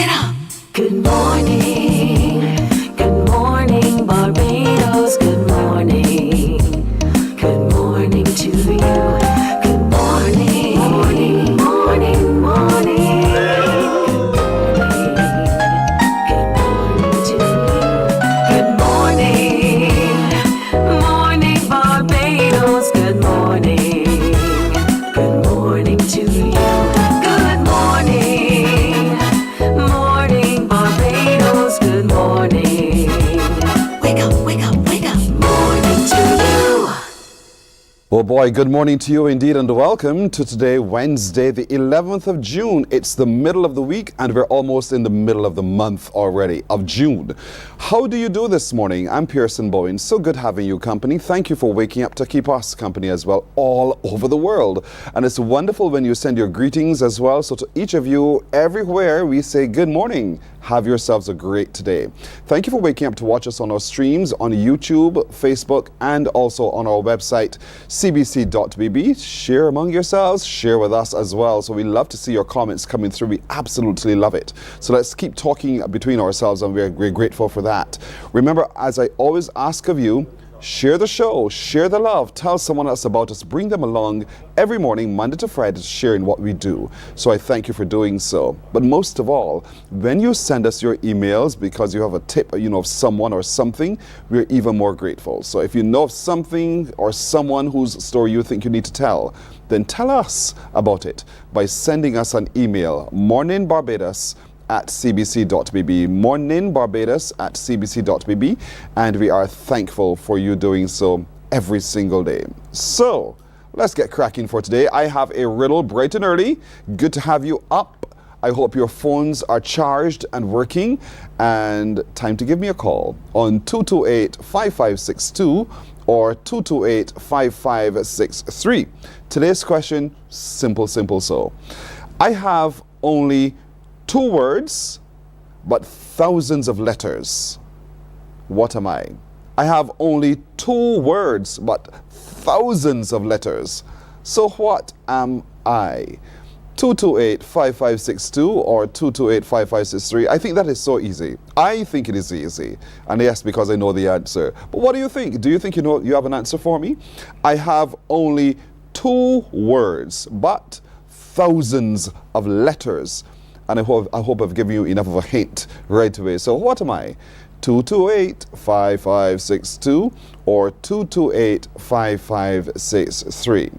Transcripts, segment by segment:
Get up. Good morning. Good morning, Barbados. Good morning. Good morning to you. Good morning. Morning, morning, morning. Good morning to you. Good morning. Morning, Barbados. Good morning. Good morning to you. Good morning. Morning, Barbados. Good morning. Wake up, wake up, wake up. Morning to you. Oh boy, good morning to you indeed, and welcome to today, Wednesday, the 11th of June. It's the middle of the week and we're almost in the middle of the month already of June. How do you do this morning? I'm Pearson Bowen. So good having you company. Thank you for waking up to keep us company as well all over the world. And it's wonderful when you send your greetings as well. So to each of you everywhere, we say good morning. Have yourselves a great day. Thank you for waking up to watch us on our streams on YouTube, Facebook, and also on our website, cbc.bb. Share among yourselves, share with us as well. So we love to see your comments coming through. We absolutely love it. So let's keep talking between ourselves, and we're grateful for that. Remember, as I always ask of you, share the show, share the love, tell someone else about us, bring them along every morning, Monday to Friday, sharing what we do. So I thank you for doing so. But most of all, when you send us your emails because you have a tip, of someone or something, we're even more grateful. So if you know of something or someone whose story you think you need to tell, then tell us about it by sending us an email, Mornin Barbados at cbc.bb, Mornin Barbados at cbc.bb, and we are thankful for you doing so every single day. So let's get cracking for today. I have a riddle bright and early. Good to have you up. I hope your phones are charged and working, and time to give me a call on 228-5562 or 228-5563. Today's question, simple so. I have only 2 words, but thousands of letters. What am I? I have only 2 words, but thousands of letters. So what am I? 228-5562 or 228-5563. I think that is so easy. I think it is easy. And yes, because I know the answer. But what do you think? Do you think you have an answer for me? I have only 2 words, but thousands of letters. And I hope I've given you enough of a hint right away. So what am I? 228-5562 or 228-5563.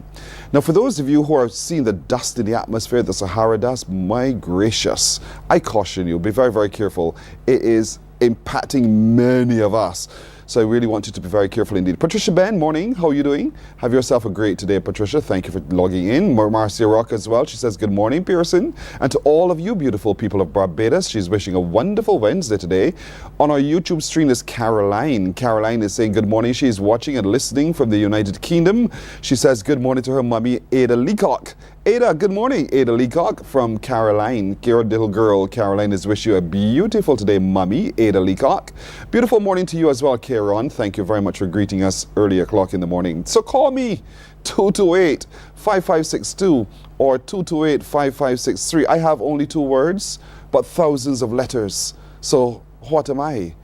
Now, for those of you who are seeing the dust in the atmosphere, the Sahara dust, my gracious, I caution you, be very, very careful. It is impacting many of us. So I really want you to be very careful indeed. Patricia Ben, morning. How are you doing? Have yourself a great day, Patricia. Thank you for logging in. Marcia Rock as well. She says, good morning, Pearson. And to all of you beautiful people of Barbados, she's wishing a wonderful Wednesday today. On our YouTube stream is Caroline. Caroline is saying good morning. She's watching and listening from the United Kingdom. She says good morning to her mummy, Ada Leacock. Ada, good morning. Ada Leacock from Caroline. Your little girl, Caroline, is wishing you a beautiful today, mummy, Ada Leacock. Beautiful morning to you as well, Kieran. Thank you very much for greeting us early o'clock in the morning. So call me, 228-5562 or 228-5563. I have only 2 words, but thousands of letters. So what am I?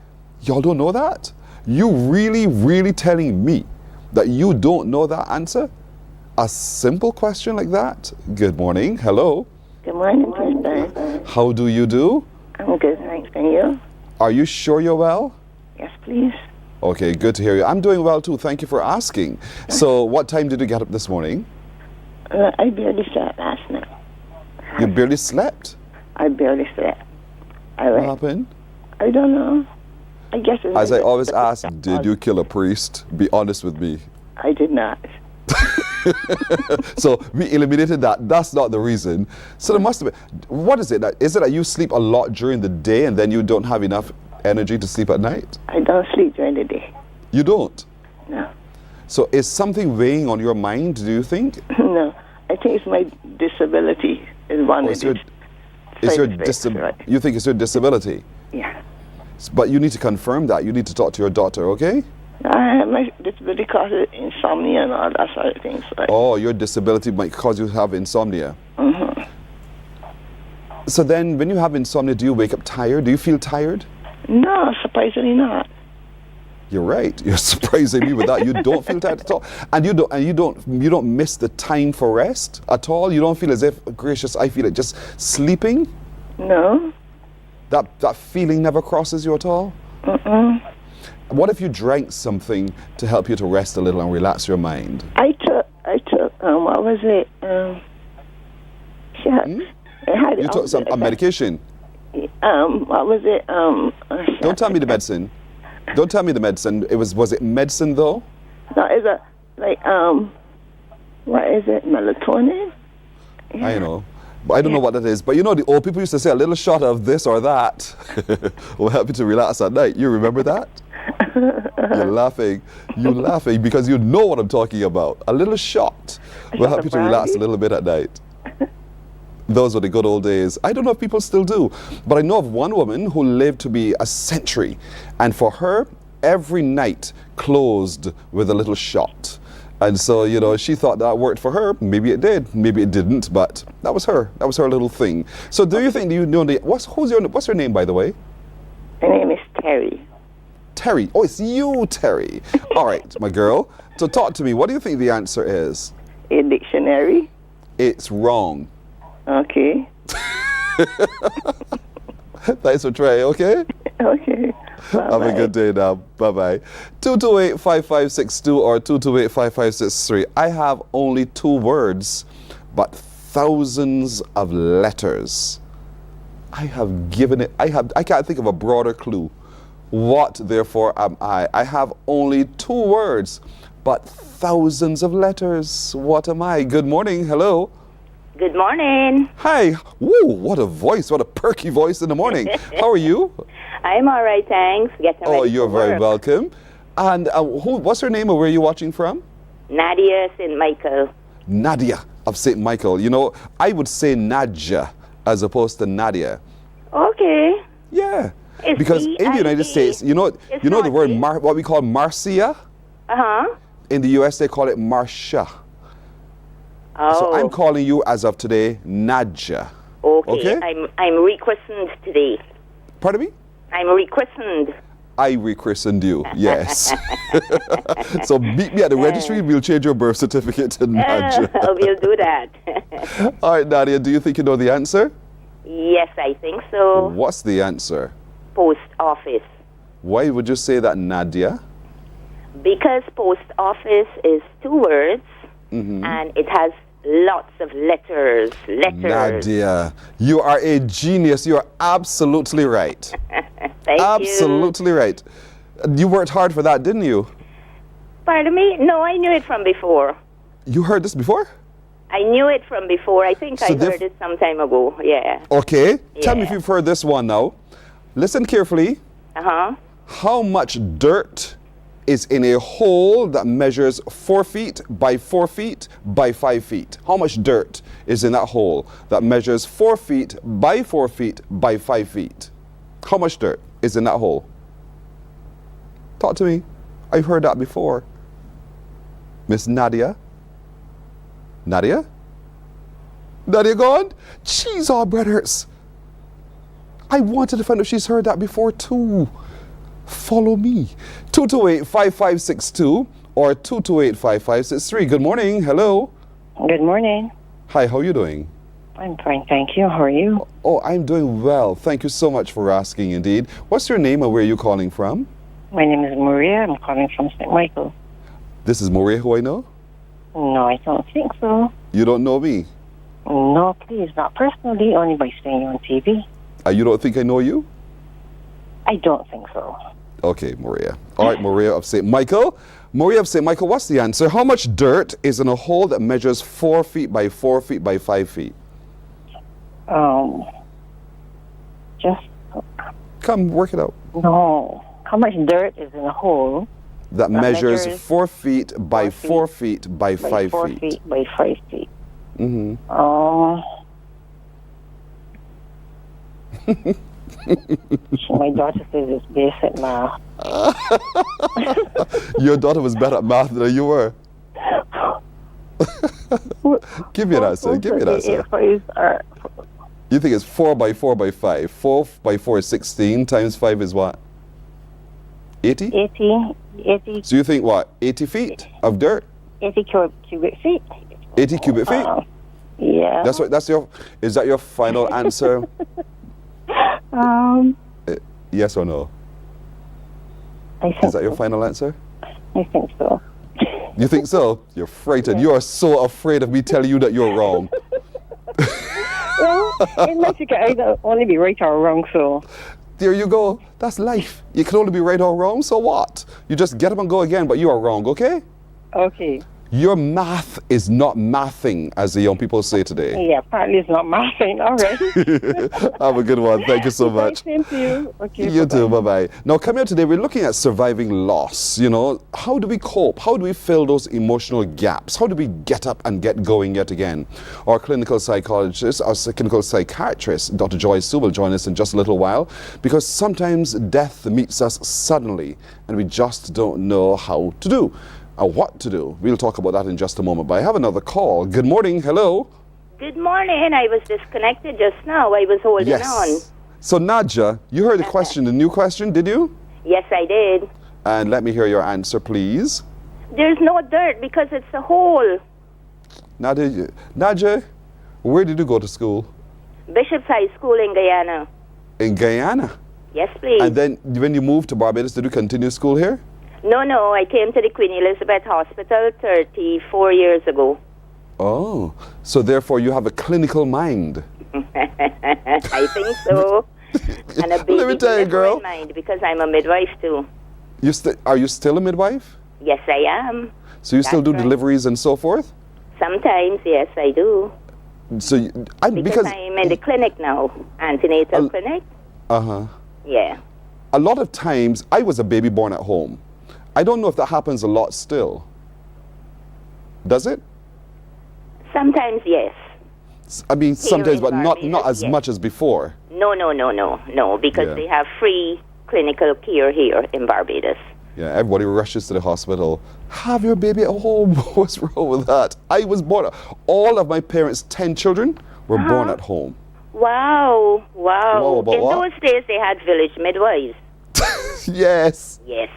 Y'all don't know that? You really telling me that you don't know that answer? A simple question like that? Good morning. Hello. Good morning, Pearson. How do you do? I'm good, thanks. And you? Are you sure you're well? Yes, please. Okay, good to hear you. I'm doing well too. Thank you for asking. So what time did you get up this morning? I barely slept last night. You barely slept? I barely slept. What happened? I don't know. I guess it's... As I always ask, did you kill a priest? Be honest with me. I did not. So we eliminated that. That's not the reason. So there must have been. What is it? Is it that you sleep a lot during the day and then you don't have enough energy to sleep at night? I don't sleep during the day. You don't? No. So is something weighing on your mind, do you think? No. I think it's my disability is one of it. You think it's your disability? Yeah. But you need to confirm that. You need to talk to your doctor, okay? My disability causes insomnia and all that sort of things. Oh, your disability might cause you to have insomnia. Mm-hmm. So then, when you have insomnia, do you wake up tired? Do you feel tired? No, surprisingly not. You're right. You're surprising me with that. You don't feel tired at all, and you don't miss the time for rest at all. You don't feel as if, gracious, I feel it just sleeping. No. That feeling never crosses you at all. What if you drank something to help you to rest a little and relax your mind? I took what was it? You took a medication. What was it? Don't tell me the medicine. Don't tell me the medicine. Was it medicine though? No, it's a what is it? Melatonin? Yeah. I know. But I don't know what that is. But you know, the old people used to say a little shot of this or that will help you to relax at night. You remember that? You're laughing. You're laughing because you know what I'm talking about. A little shot will help you to relax a little bit at night. Those were the good old days. I don't know if people still do, but I know of one woman who lived to be a century, and for her, every night closed with a little shot. And so, you know, she thought that worked for her. Maybe it did, maybe it didn't, but that was her. That was her little thing. So do you think, what's your name, by the way? My name is Terry. Terry. Oh, it's you, Terry. All right, my girl. So talk to me. What do you think the answer is? A dictionary. It's wrong. Okay. Thanks for trying, okay? Okay. Bye-bye. Have a good day now. Bye-bye. 228-5562 or 228-5563. I have only 2 words, but thousands of letters. I can't think of a broader clue. What, therefore, am I? I have only 2 words, but thousands of letters. What am I? Good morning. Hello. Good morning. Hi. Woo, what a voice. What a perky voice in the morning. How are you? I'm all right, thanks. Getting ready You're for very work. welcome. And what's her name, or where are you watching from? Nadia St. Michael. Nadia of St. Michael. You know, I would say Nadja as opposed to Nadia. Okay. Yeah. It's Because in the United States, you know the word what we call Marcia? Uh-huh. In the US, they call it Marcia. Oh. So I'm calling you as of today, Nadja. Okay. Okay? I'm rechristened today. Pardon me? I'm rechristened. I rechristened you, yes. So meet me at the registry, we'll change your birth certificate to Nadja. We'll do that. All right, Nadia, do you think you know the answer? Yes, I think so. What's the answer? Post office. Why would you say that, Nadia? Because post office is 2 words and it has lots of letters. Nadia, you are a genius. You are absolutely right. Thank Absolutely right. You worked hard for that, didn't you? Pardon me? No, I knew it from before. You heard this before? I knew it from before. I think I heard it some time ago. Yeah. Okay. Tell me Yeah. if you've heard this one now. Listen carefully. Uh-huh. How much dirt is in a hole that measures 4 feet by 4 feet by 5 feet? How much dirt is in that hole that measures 4 feet by 4 feet by 5 feet? How much dirt is in that hole? Talk to me. I've heard that before. Miss Nadia? Nadia? Nadia gone? Jeez, all brothers. I wanted to find out if she's heard that before too. Follow me. 228-5562 or 228-5563. Good morning. Hello. Good morning. Hi, how are you doing? I'm fine, thank you. How are you? Oh, I'm doing well. Thank you so much for asking indeed. What's your name and where are you calling from? My name is Maria. I'm calling from St. Michael. This is Maria, who I know? No, I don't think so. You don't know me? No, please, not personally, only by seeing you on TV. You don't think I know you? I don't think so. Okay, Maria. All right, Maria of St. Michael. Maria of St. Michael, what's the answer? How much dirt is in a hole that measures 4 feet by 4 feet by 5 feet? Just, Come, work it out. no. How much dirt is in a hole That measures measures 4 feet by 4 feet by by 5 4 feet. feet by 5 feet? Mm-hmm. My daughter says it's basic math. Your daughter was better at math than you were. Give me an answer. Give me an answer. You think it's 4 by 4 by 5. 4 by 4 is 16 times 5 is what? 80? 80 So you think what? 80 feet of dirt? 80 cubic feet. 80 cubic feet? Yeah. Is that your final answer? Yes or no? I think Is that your final answer? I think so. You think so? You're frightened. You are so afraid of me telling you that you're wrong. Well, unless you can either only be right or wrong, so. There you go. That's life. You can only be right or wrong, so what? You just get up and go again, but you are wrong, okay? Okay. Your math is not mathing, as the young people say today. Yeah, apparently it's not mathing. All right. Have a good one. Thank you so much. Same to you. Okay, You bye-bye. too. Bye-bye. Now, come here today. We're looking at surviving loss. You know, how do we cope? How do we fill those emotional gaps? How do we get up and get going yet again? Our clinical psychologist, our clinical psychiatrist, Dr. Joy Sue, will join us in just a little while, because sometimes death meets us suddenly and we just don't know how to do. What to do. We'll talk about that in just a moment. But I have another call. Good morning. Hello. Good morning. I was disconnected just now. I was holding on. So, Nadja, you heard the question, the new question, did you? Yes, I did. And let me hear your answer, please. There's no dirt because it's a hole. Nadja, where did you go to school? Bishop's High School in Guyana. In Guyana. Yes, please. And then when you moved to Barbados, did you continue school here? No. I came to the Queen Elizabeth Hospital 34 years ago. Oh, so therefore you have a clinical mind. I think so. And a baby Let me tell you, girl. mind because I'm a midwife too. Are you still a midwife? Yes, I am. So you still do That's right. deliveries and so forth? Sometimes, yes, I do. So Because I'm in the clinic now, antenatal clinic. Yeah. A lot of times, I was a baby born at home. I don't know if that happens a lot still. Does it? Sometimes, yes. I mean, sometimes, in but not Barbados, as yes. much as before. No, because Yeah. they have free clinical care here in Barbados. Yeah, everybody rushes to the hospital. Have your baby at home. What's wrong with that? I was born. All of my parents' 10 children were born at home. Wow. Wow, about In what? those days, they had village midwives. Yes. Yes.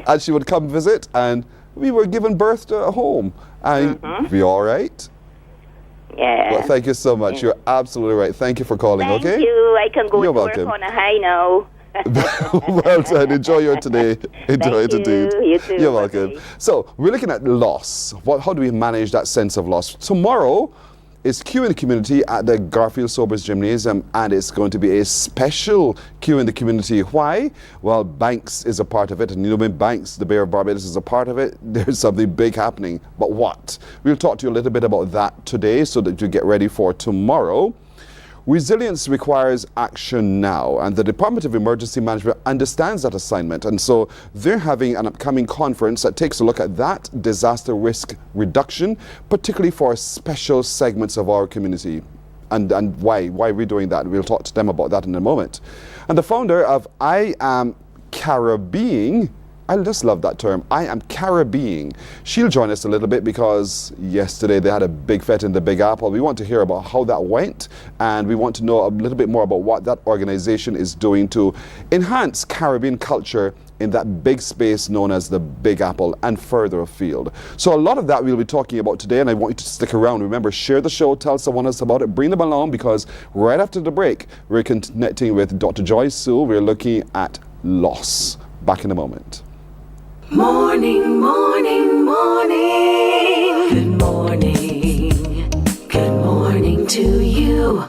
And she would come visit, and we were giving birth to a home. And be all right? Yeah. Well, thank you so much. You're absolutely right. Thank you for calling, Thank okay? you. I can go You're to welcome. work on a high now. Well done. Enjoy your today. Enjoy Thank it indeed. you. You too. You're welcome. Bye-bye. So we're looking at loss. How do we manage that sense of loss? Tomorrow is Q in the Community at the Garfield Sobers Gymnasium, and it's going to be a special Q in the Community. Why? Well, Banks is a part of it, and you know when Banks, the Bear of Barbados, is a part of it, there's something big happening. But what? We'll talk to you a little bit about that today so that you get ready for tomorrow. Resilience requires action now, and the Department of Emergency Management understands that assignment, and so they're having an upcoming conference that takes a look at that disaster risk reduction, particularly for special segments of our community. And why we're doing that. We'll talk to them about that in a moment. And the founder of I Am Caribbean, I just love that term, I Am Caribbean. She'll join us a little bit because yesterday they had a big fete in the Big Apple. We want to hear about how that went, and we want to know a little bit more about what that organization is doing to enhance Caribbean culture in that big space known as the Big Apple and further afield. So a lot of that we'll be talking about today, and I want you to stick around. Remember, share the show, tell someone else about it, bring them along, because right after the break, we're connecting with Dr. Joy Sue. We're looking at loss. Back in a moment. Morning, morning, morning. Good morning. Good morning to you.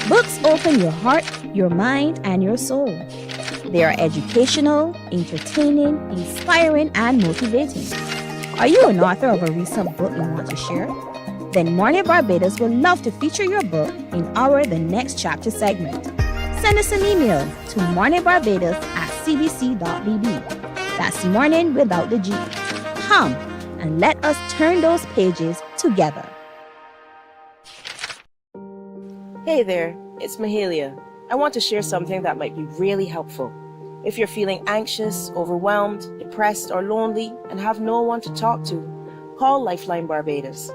Books open your heart, your mind, and your soul. They are educational, entertaining, inspiring, and motivating. Are you an author of a recent book you want to share? Then Mornin Barbados would love to feature your book in our The Next Chapter segment. Send us an email to morninbarbados@cbc.bb. That's morning without the G. Come and let us turn those pages together. Hey there, it's Mahalia. I want to share something that might be really helpful. If you're feeling anxious, overwhelmed, depressed, or lonely and have no one to talk to, call Lifeline Barbados.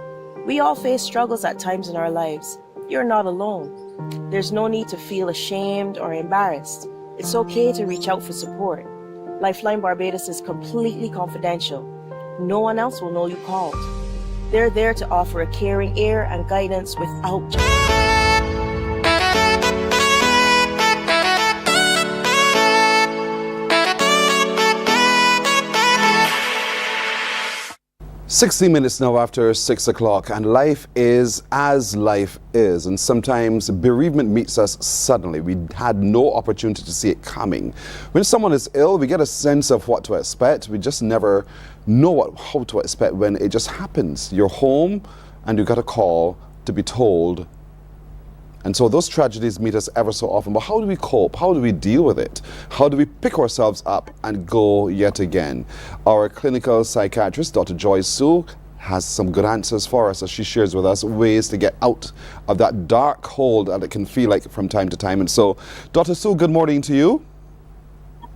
We all face struggles at times in our lives, you're not alone. There's no need to feel ashamed or embarrassed. It's okay to reach out for support. Lifeline Barbados is completely confidential. No one else will know you called. They're there to offer a caring ear and guidance without judgment. 60 minutes now after 6 o'clock, and life is as life is. And sometimes bereavement meets us suddenly. We had no opportunity to see it coming. When someone is ill, we get a sense of what to expect. We just never know how to expect when it just happens. You're home and you got a call to be told. And so those tragedies meet us ever so often. But how do we cope? How do we deal with it? How do we pick ourselves up and go yet again? Our clinical psychiatrist, Dr. Joyce Sue, has some good answers for us as she shares with us ways to get out of that dark hole that it can feel like from time to time. And so, Dr. Sue, good morning to you.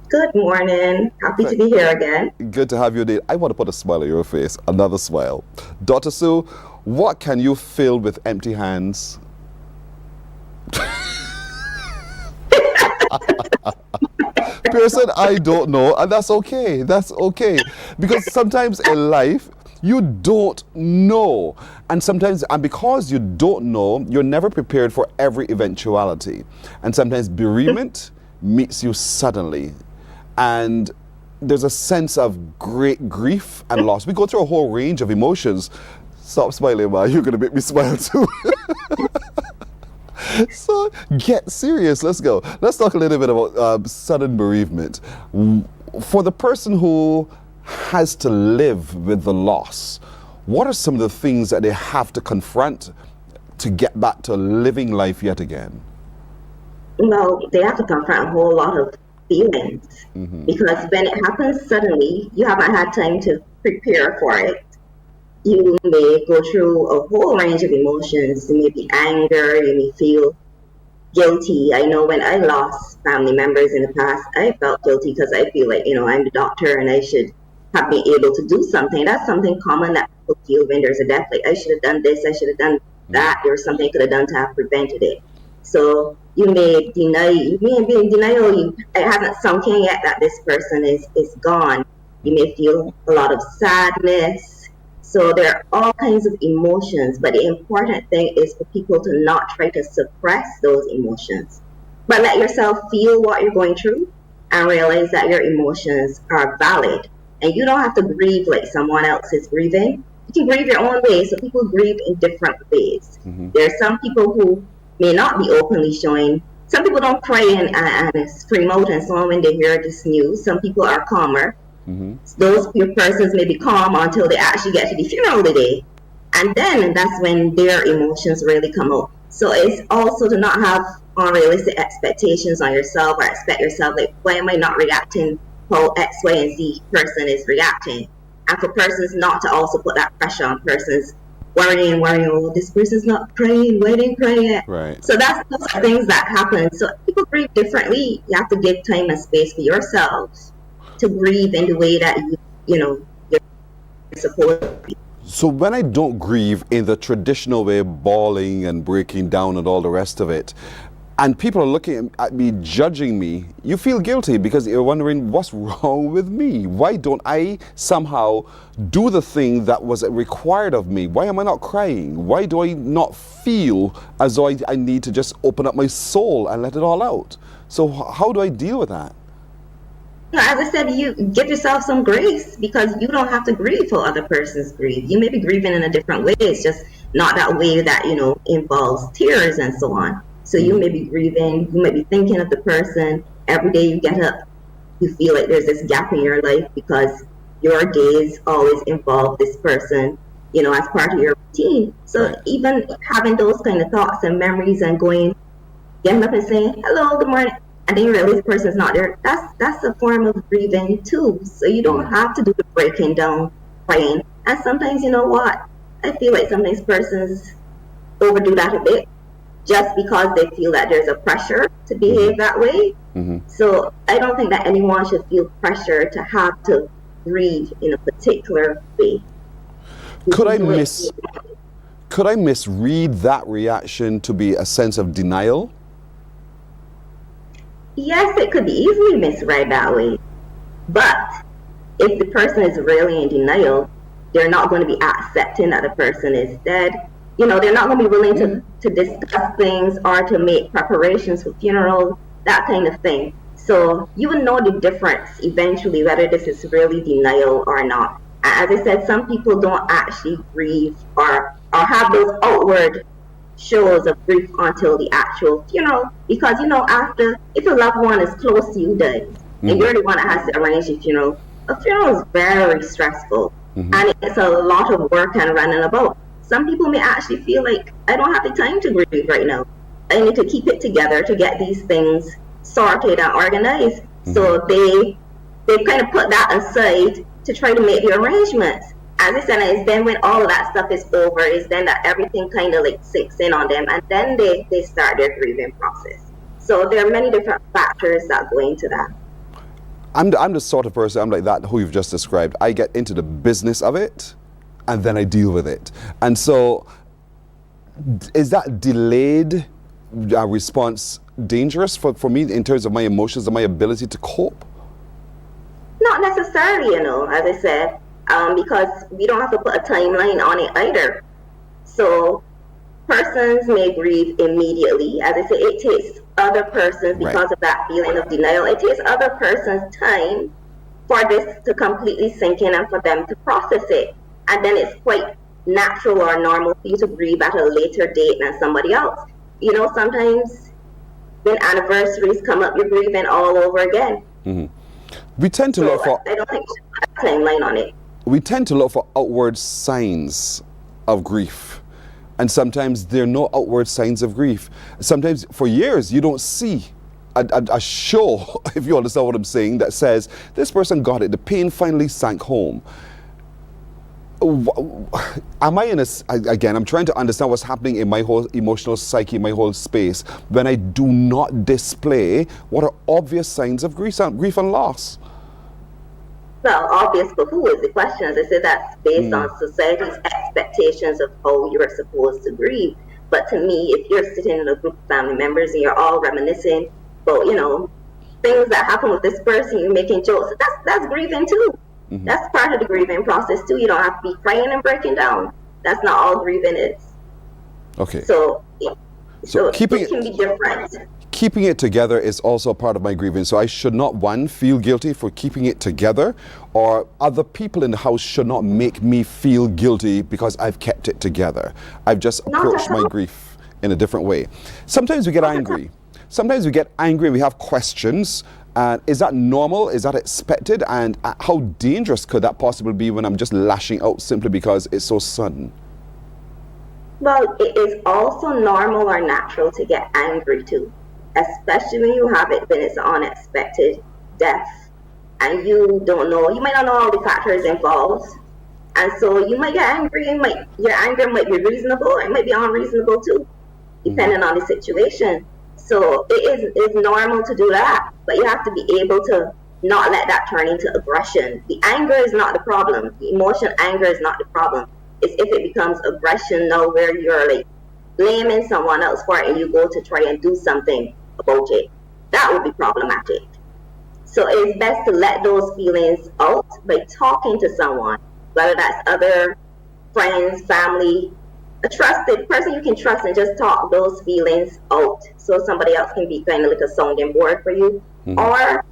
Good morning. Happy to be here again. Good to have you, Dave. I want to put a smile on your face, another smile. Dr. Sue, what can you fill with empty hands? Pearson, I don't know, and that's okay. That's okay. Because sometimes in life, you don't know. And sometimes, and because you don't know, you're never prepared for every eventuality. And sometimes bereavement meets you suddenly. And there's a sense of great grief and loss. We go through a whole range of emotions. Stop smiling, man. You're going to make me smile too. So get serious. Let's go. Let's talk a little bit about sudden bereavement. For the person who has to live with the loss, what are some of the things that they have to confront to get back to living life yet again? Well, they have to confront a whole lot of feelings because when it happens suddenly, you haven't had time to prepare for it. You may go through a whole range of emotions. You may be anger, you may feel guilty. I know when I lost family members in the past, I felt guilty because I feel like, I'm the doctor and I should have been able to do something. That's something common that people feel when there's a death. Like, I should have done this, I should have done that. There was something I could have done to have prevented it. So you may be in denial. It hasn't sunk in yet that this person is gone. You may feel a lot of sadness. So there are all kinds of emotions, but the important thing is for people to not try to suppress those emotions, but let yourself feel what you're going through and realize that your emotions are valid. And you don't have to grieve like someone else is grieving. You can grieve your own way. So people grieve in different ways. There are some people who may not be openly showing. Some people don't cry and scream out and so on when they hear this news. Some people are calmer. Those persons may be calm until they actually get to the funeral today. And then that's when their emotions really come out. So it's also to not have unrealistic expectations on yourself or expect yourself, like, why am I not reacting how X, Y, and Z person is reacting? And for persons not to also put that pressure on persons worrying, oh, this person's not praying, why didn't pray yet? Right. So those are things that happen. So people grieve differently. You have to give time and space for yourselves to grieve in the way that you're supposed to. So when I don't grieve in the traditional way, bawling and breaking down and all the rest of it, and people are looking at me, judging me, you feel guilty because you're wondering, what's wrong with me? Why don't I somehow do the thing that was required of me? Why am I not crying? Why do I not feel as though I need to just open up my soul and let it all out? So how do I deal with that? As I said, you give yourself some grace because you don't have to grieve for other person's grief. You may be grieving in a different way. It's just not that way that, involves tears and so on. So you may be grieving, you may be thinking of the person. Every day you get up, you feel like there's this gap in your life because your days always involve this person, as part of your routine. So even having those kind of thoughts and memories and getting up and saying, hello, good morning, and then you realize the person's not there, that's a form of grieving too. So you don't have to do the breaking down, praying. And sometimes, you know what? I feel like sometimes persons overdo that a bit just because they feel that there's a pressure to behave that way. So I don't think that anyone should feel pressure to have to grieve in a particular way. Could Could I misread that reaction to be a sense of denial? Yes, it could be easily misread that way. But if the person is really in denial, they're not going to be accepting that the person is dead. You know, they're not going to be willing to discuss things or to make preparations for funerals, that kind of thing. So you will know the difference eventually, whether this is really denial or not. As I said, some people don't actually grieve or have those outward shows of grief until the actual funeral, because, you know, after, if a loved one is close to you dies, and you're the one that has to arrange the funeral, a funeral is very stressful, and it's a lot of work and running about. Some people may actually feel like, I don't have the time to grieve right now. I need to keep it together to get these things sorted and organized. So they kind of put that aside to try to make the arrangements. As I said, it's then when all of that stuff is over, is then that everything kind of like sinks in on them, and then they start their grieving process. So there are many different factors that go into that. I'm the sort of person, I'm like that, who you've just described. I get into the business of it, and then I deal with it. And so, is that delayed response dangerous for me in terms of my emotions and my ability to cope? Not necessarily, you know, as I said, because we don't have to put a timeline on it either. So persons may grieve immediately. As I say, it takes other persons, because of that feeling of denial, it takes other persons time for this to completely sink in and for them to process it. And then it's quite natural or normal for you to grieve at a later date than somebody else. You know, sometimes when anniversaries come up, you're grieving all over again. We tend to look for, I don't think you should put a timeline on it. we tend to look for outward signs of grief. And sometimes there are no outward signs of grief. Sometimes for years you don't see a show, if you understand what I'm saying, that says this person got it, the pain finally sank home. Am I in a, again, I'm trying to understand what's happening in my whole emotional psyche, my whole space, when I do not display what are obvious signs of grief and loss. Well, obvious for who is the question. As I said, that's based on society's expectations of how you're supposed to grieve. But to me, if you're sitting in a group of family members and you're all reminiscing about, you know, things that happen with this person, you're making jokes, that's grieving too. That's part of the grieving process too. You don't have to be crying and breaking down. That's not all grieving is. Okay. So keeping it can be different. Keeping it together is also part of my grieving. So I should not, one, feel guilty for keeping it together, or other people in the house should not make me feel guilty because I've kept it together. I've just approached my grief in a different way. Sometimes we get angry. Sometimes we get angry and we have questions. Is that normal? Is that expected? And how dangerous could that possibly be when I'm just lashing out simply because it's so sudden? Well, it is also normal or natural to get angry too, especially when you have it when it's an unexpected death and you don't know, you might not know all the factors involved. And so you might get angry, your anger might be reasonable, it might be unreasonable too, depending on the situation. So it is normal to do that, but you have to be able to not let that turn into aggression. The anger is not the problem. The emotion, anger is not the problem. It's if it becomes aggression now where you're like blaming someone else for it and you go to try and do something about it. That would be problematic. So it's best to let those feelings out by talking to someone, whether that's other friends, family, a trusted person you can trust, and just talk those feelings out so somebody else can be kind of like a sounding board for you. Or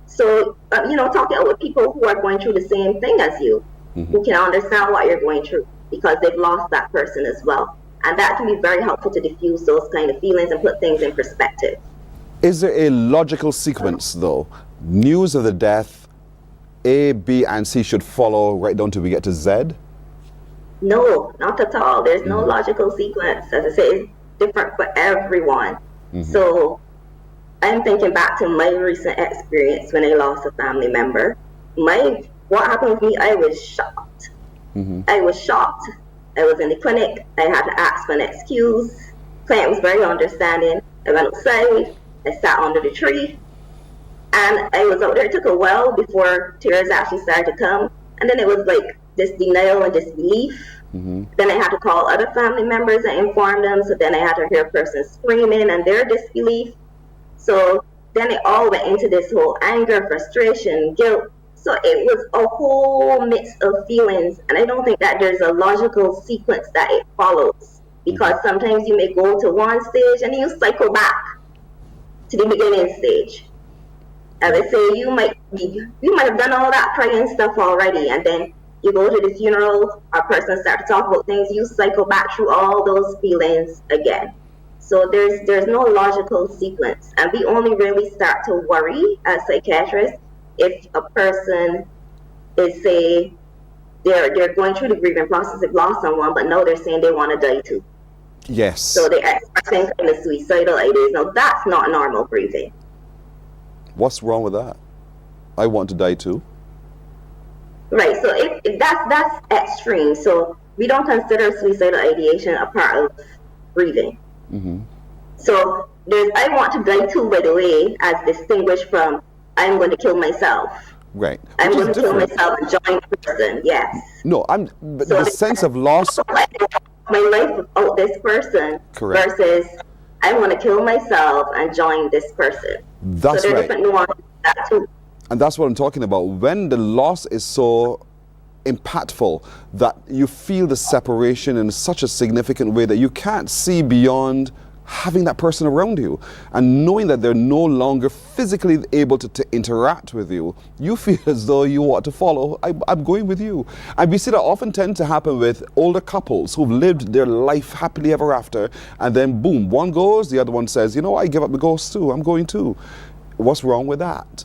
so talk it out with people who are going through the same thing as you, who can understand what you're going through because they've lost that person as well. And that can be very helpful to diffuse those kind of feelings and put things in perspective. Is there a logical sequence though? News of the death, A, B, and C should follow right down till we get to Z? No, not at all. There's no logical sequence. As I say, it's different for everyone. So I'm thinking back to my recent experience when I lost a family member. What happened with me, I was shocked. I was shocked. I was in the clinic. I had to ask for an excuse. Client was very understanding. I went outside. I sat under the tree. And I was out there. It took a while before tears actually started to come. And then it was like this denial and disbelief Then I had to call other family members and inform them. So then I had to hear a person screaming and their disbelief. So then it all went into this whole anger, frustration, guilt. So it was a whole mix of feelings. And I don't think that there's a logical sequence that it follows. Because sometimes you may go to one stage and you cycle back to the beginning stage. As I say, you might have done all that praying stuff already, and then you go to the funeral, a person starts to talk about things, you cycle back through all those feelings again. So there's no logical sequence, and we only really start to worry as psychiatrists if a person is, say, they're going through the grieving process, they've lost someone, but now they're saying they want to die too. Yes. So they're expressing kind of suicidal ideas. Now that's not normal grieving. What's wrong with that? I want to die too. Right, so if that's extreme. So we don't consider suicidal ideation a part of grieving. So there's I want to die too, by the way, as distinguished from I'm going to kill myself. Right. I'm going to kill myself and join the person, yes. No, but so the sense of loss. My life without this person. Correct. Versus I want to kill myself and join this person. That's so there are right. different nuances to that too. And that's what I'm talking about. When the loss is so impactful that you feel the separation in such a significant way that you can't see beyond having that person around you, and knowing that they're no longer physically able to interact with you, you feel as though you want to follow. I'm going with you. And we see that often tend to happen with older couples who've lived their life happily ever after, and then boom, one goes, the other one says, you know, I give up the ghost too, I'm going too. What's wrong with that?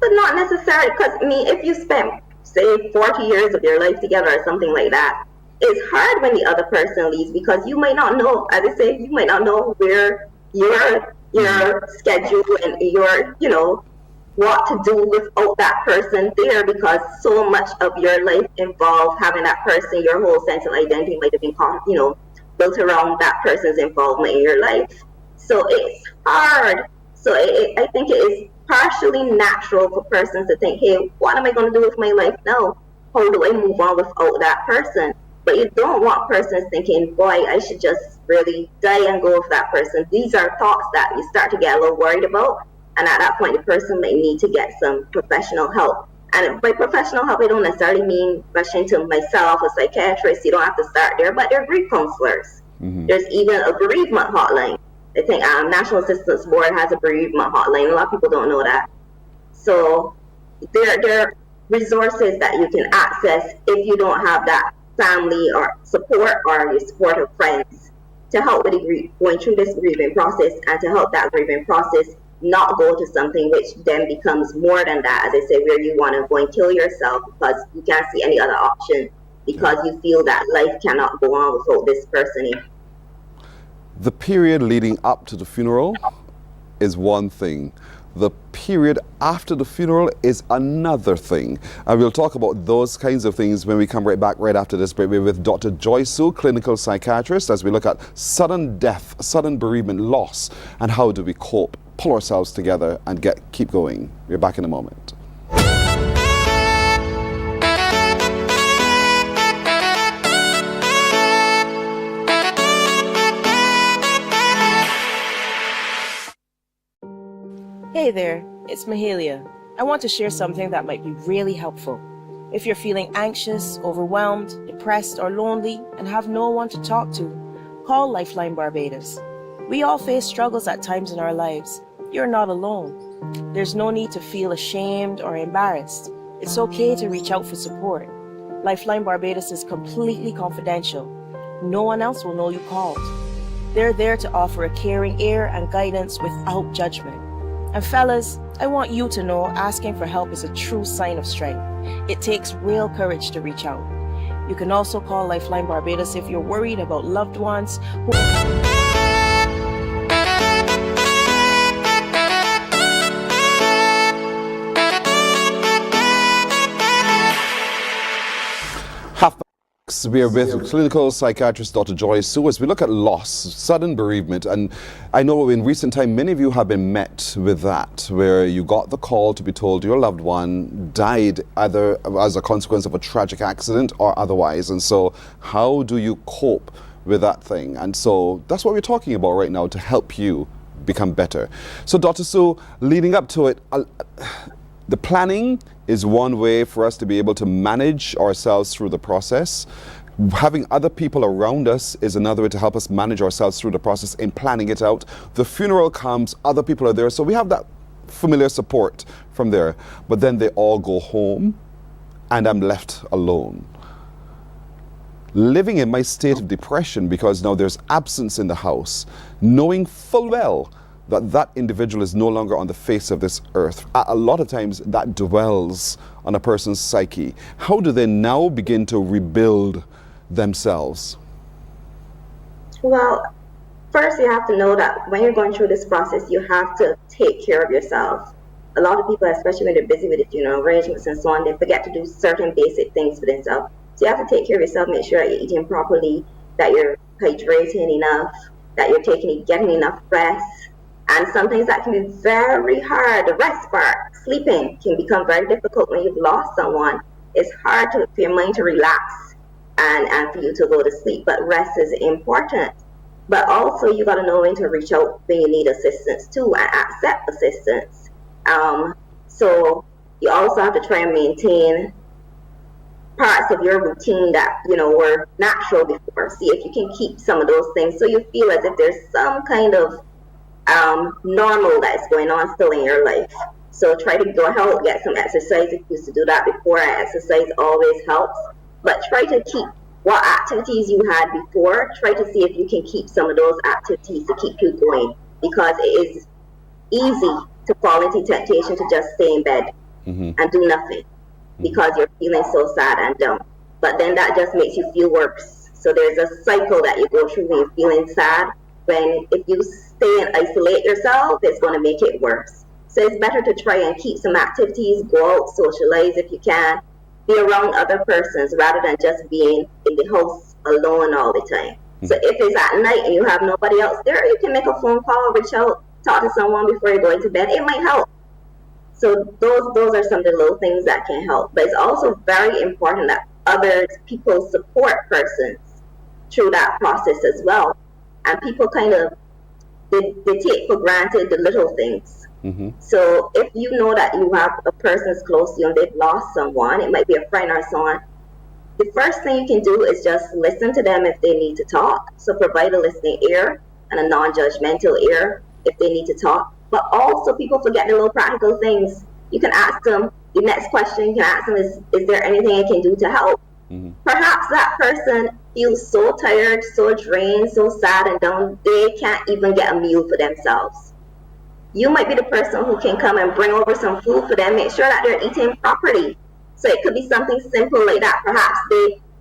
But not necessarily, because if you spend, say, 40 years of your life together or something like that, it's hard when the other person leaves, because you might not know, as I say, you might not know where your schedule and your, what to do without that person there, because so much of your life involved having that person. Your whole sense of identity might have been, built around that person's involvement in your life. So it's hard. So I think it is partially natural for persons to think, hey, what am I going to do with my life now? How do I move on without that person? But you don't want persons thinking, boy, I should just really die and go with that person. These are thoughts that you start to get a little worried about. And at that point, the person may need to get some professional help. And by professional help, I don't necessarily mean rushing to myself, a psychiatrist. You don't have to start there, but there are grief counselors. There's even a bereavement hotline. I think National Assistance Board has a bereavement hotline. A lot of people don't know that. So there are resources that you can access if you don't have that family or support, or your support of friends, to help with going through this grieving process, and to help that grieving process not go to something which then becomes more than that, as I say, where you want to go and kill yourself because you can't see any other option, because you feel that life cannot go on without this person. The period leading up to the funeral is one thing. The period after the funeral is another thing. And we'll talk about those kinds of things when we come right back right after this break. We're with Dr. Joy Sue, clinical psychiatrist, as we look at sudden death, sudden bereavement, loss, and how do we cope, pull ourselves together, and keep going. We're back in a moment. Hey there, it's Mahalia. I want to share something that might be really helpful. If you're feeling anxious, overwhelmed, depressed, or lonely, and have no one to talk to, call Lifeline Barbados. We all face struggles at times in our lives. You're not alone. There's no need to feel ashamed or embarrassed. It's okay to reach out for support. Lifeline Barbados is completely confidential. No one else will know you called. They're there to offer a caring ear and guidance without judgment. And fellas, I want you to know asking for help is a true sign of strength. It takes real courage to reach out. You can also call Lifeline Barbados if you're worried about loved ones who... Yes, we are with clinical psychiatrist Dr. Joy Sue as we look at loss, sudden bereavement. And I know in recent time, many of you have been met with that, where you got the call to be told your loved one died either as a consequence of a tragic accident or otherwise. And so how do you cope with that thing? And so that's what we're talking about right now to help you become better. So Dr. Sue, leading up to it, the planning is one way for us to be able to manage ourselves through the process. Having other people around us is another way to help us manage ourselves through the process in planning it out. The funeral comes, other people are there, so we have that familiar support from there. But then they all go home and I'm left alone. Living in my state of depression because now there's absence in the house, knowing full well that that individual is no longer on the face of this earth. A lot of times that dwells on a person's psyche. How do they now begin to rebuild themselves? Well, first you have to know that when you're going through this process, you have to take care of yourself. A lot of people, especially when they're busy with the funeral arrangements and so on, they forget to do certain basic things for themselves. So you have to take care of yourself, make sure that you're eating properly, that you're hydrating enough, that you're getting enough rest. And some things that can be very hard, the rest part, sleeping can become very difficult when you've lost someone. It's hard for your mind to relax and for you to go to sleep, but rest is important. But also you got to know when to reach out when you need assistance too and accept assistance. So you also have to try and maintain parts of your routine that, were natural before. See if you can keep some of those things so you feel as if there's some kind of normal that's going on still in your life. So try to go out, get some exercise. If you used to do that before, and exercise always helps. But try to keep what activities you had before. Try to see if you can keep some of those activities to keep you going, because it is easy to fall into temptation to just stay in bed and do nothing because you're feeling so sad and down. But then that just makes you feel worse. So there's a cycle that you go through when you're feeling sad. If you stay and isolate yourself, it's going to make it worse. So it's better to try and keep some activities, go out, socialize if you can, be around other persons rather than just being in the house alone all the time. So if it's at night and you have nobody else there, you can make a phone call, reach out, talk to someone before you go into bed. It might help. So those are some of the little things that can help. But it's also very important that people support persons through that process as well. And people kind of, they take for granted the little things. So if you know that you have a person's close to you and they've lost someone, it might be a friend or someone, the first thing you can do is just listen to them if they need to talk. So provide a listening ear and a non-judgmental ear if they need to talk. But also people forget the little practical things. You can ask them, the next question you can ask them is there anything I can do to help? Perhaps that person feels so tired, so drained, so sad and down, they can't even get a meal for themselves. You might be the person who can come and bring over some food for them, make sure that they're eating properly. So it could be something simple like that. Perhaps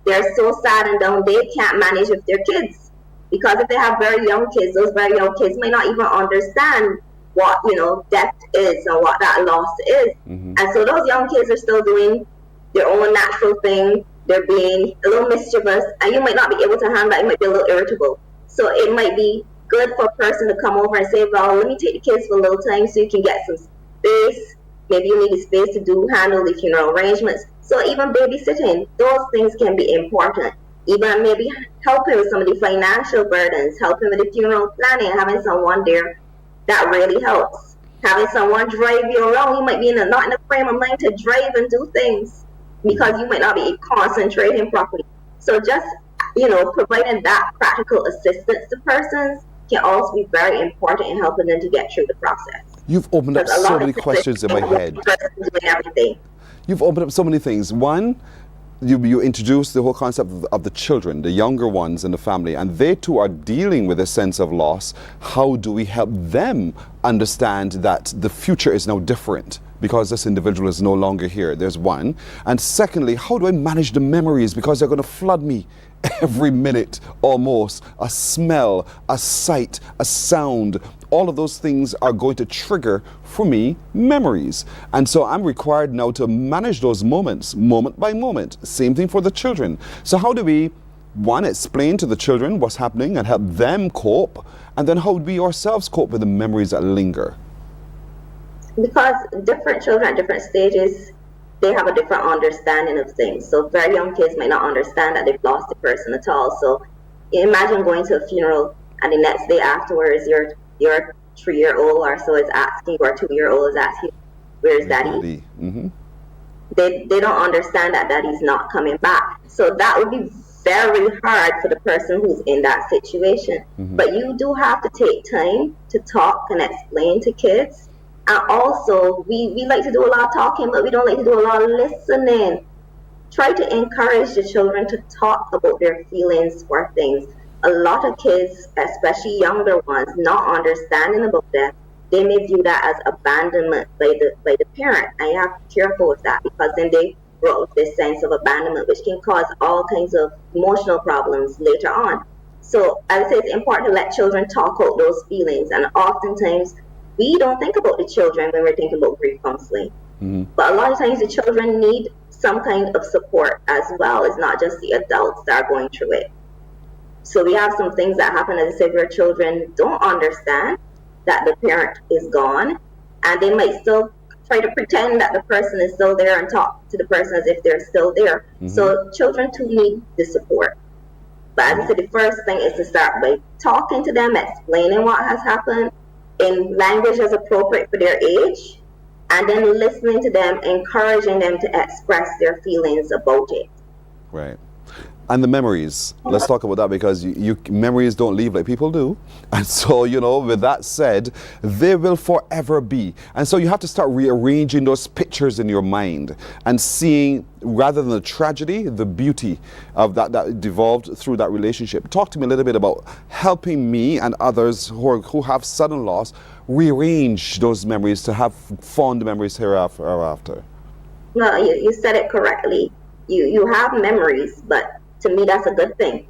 they're so sad and down, they can't manage with their kids. Because if they have very young kids, those very young kids might not even understand what, death is and what that loss is. And so those young kids are still doing their own natural thing. They're being a little mischievous, and you might not be able to handle that. You might be a little irritable. So it might be good for a person to come over and say, well, let me take the kids for a little time so you can get some space. Maybe you need the space to handle the funeral arrangements. So even babysitting, those things can be important. Even maybe helping with some of the financial burdens, helping with the funeral planning, having someone there, that really helps. Having someone drive you around, you might be not in a frame of mind to drive and do things, because you might not be concentrating properly. So just, providing that practical assistance to persons can also be very important in helping them to get through the process. You've opened up so many questions in my head. You've opened up so many things. One, you introduced the whole concept of the children, the younger ones in the family, and they too are dealing with a sense of loss. How do we help them understand that the future is now different because this individual is no longer here? There's one. And secondly, how do I manage the memories, because they're going to flood me every minute almost. A smell, a sight, a sound, all of those things are going to trigger for me memories. And so I'm required now to manage those moments, moment by moment. Same thing for the children. So how do we, one, explain to the children what's happening and help them cope, and then how do we ourselves cope with the memories that linger? Because different children at different stages, they have a different understanding of things. So very young kids might not understand that they've lost a person at all. So imagine going to a funeral and the next day afterwards, your 3-year-old or so is asking, or 2-year-old is asking, where's daddy? Mm-hmm. They don't understand that daddy's not coming back. So that would be very hard for the person who's in that situation. Mm-hmm. But you do have to take time to talk and explain to kids. And also, we like to do a lot of talking, but we don't like to do a lot of listening. Try to encourage the children to talk about their feelings for things. A lot of kids, especially younger ones, not understanding about that, they may view that as abandonment by the parent. And you have to be careful with that, because then they grow up with this sense of abandonment, which can cause all kinds of emotional problems later on. So I would say it's important to let children talk out those feelings. And oftentimes, we don't think about the children when we're thinking about grief counseling. Mm-hmm. But a lot of times the children need some kind of support as well. It's not just the adults that are going through it. So we have some things that happen, as I said, where children don't understand that the parent is gone, and they might still try to pretend that the person is still there and talk to the person as if they're still there. Mm-hmm. So children too need the support. But as I said, the first thing is to start by talking to them, explaining what has happened in language as appropriate for their age, and then listening to them, encouraging them to express their feelings about it. Right. And the memories, let's talk about that, because memories don't leave like people do. And so, with that said, they will forever be. And so you have to start rearranging those pictures in your mind and seeing, rather than the tragedy, the beauty of that devolved through that relationship. Talk to me a little bit about helping me and others who have sudden loss rearrange those memories to have fond memories hereafter. Well, you said it correctly. You have memories, but to me, that's a good thing,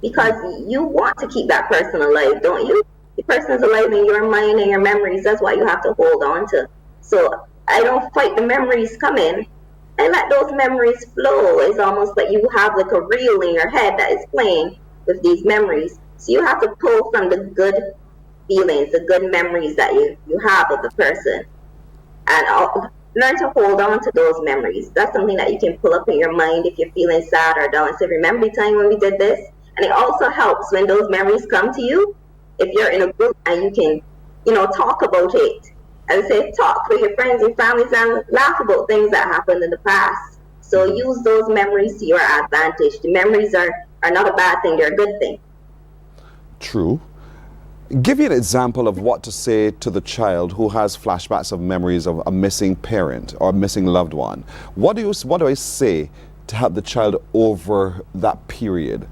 because you want to keep that person alive, don't you? The person's alive in your mind and your memories. That's why you have to hold on to. So I don't fight the memories come in. I let those memories flow. It's almost like you have like a reel in your head that is playing with these memories. So you have to pull from the good feelings, the good memories that you have of the person, and learn to hold on to those memories. That's something that you can pull up in your mind if you're feeling sad or down and say, remember the time when we did this? And it also helps when those memories come to you, if you're in a group and you can, talk about it. As I say, talk with your friends and families and laugh about things that happened in the past. So use those memories to your advantage. The memories are not a bad thing, they're a good thing. True. Give me an example of what to say to the child who has flashbacks of memories of a missing parent or a missing loved one. What do I say to help the child over that period?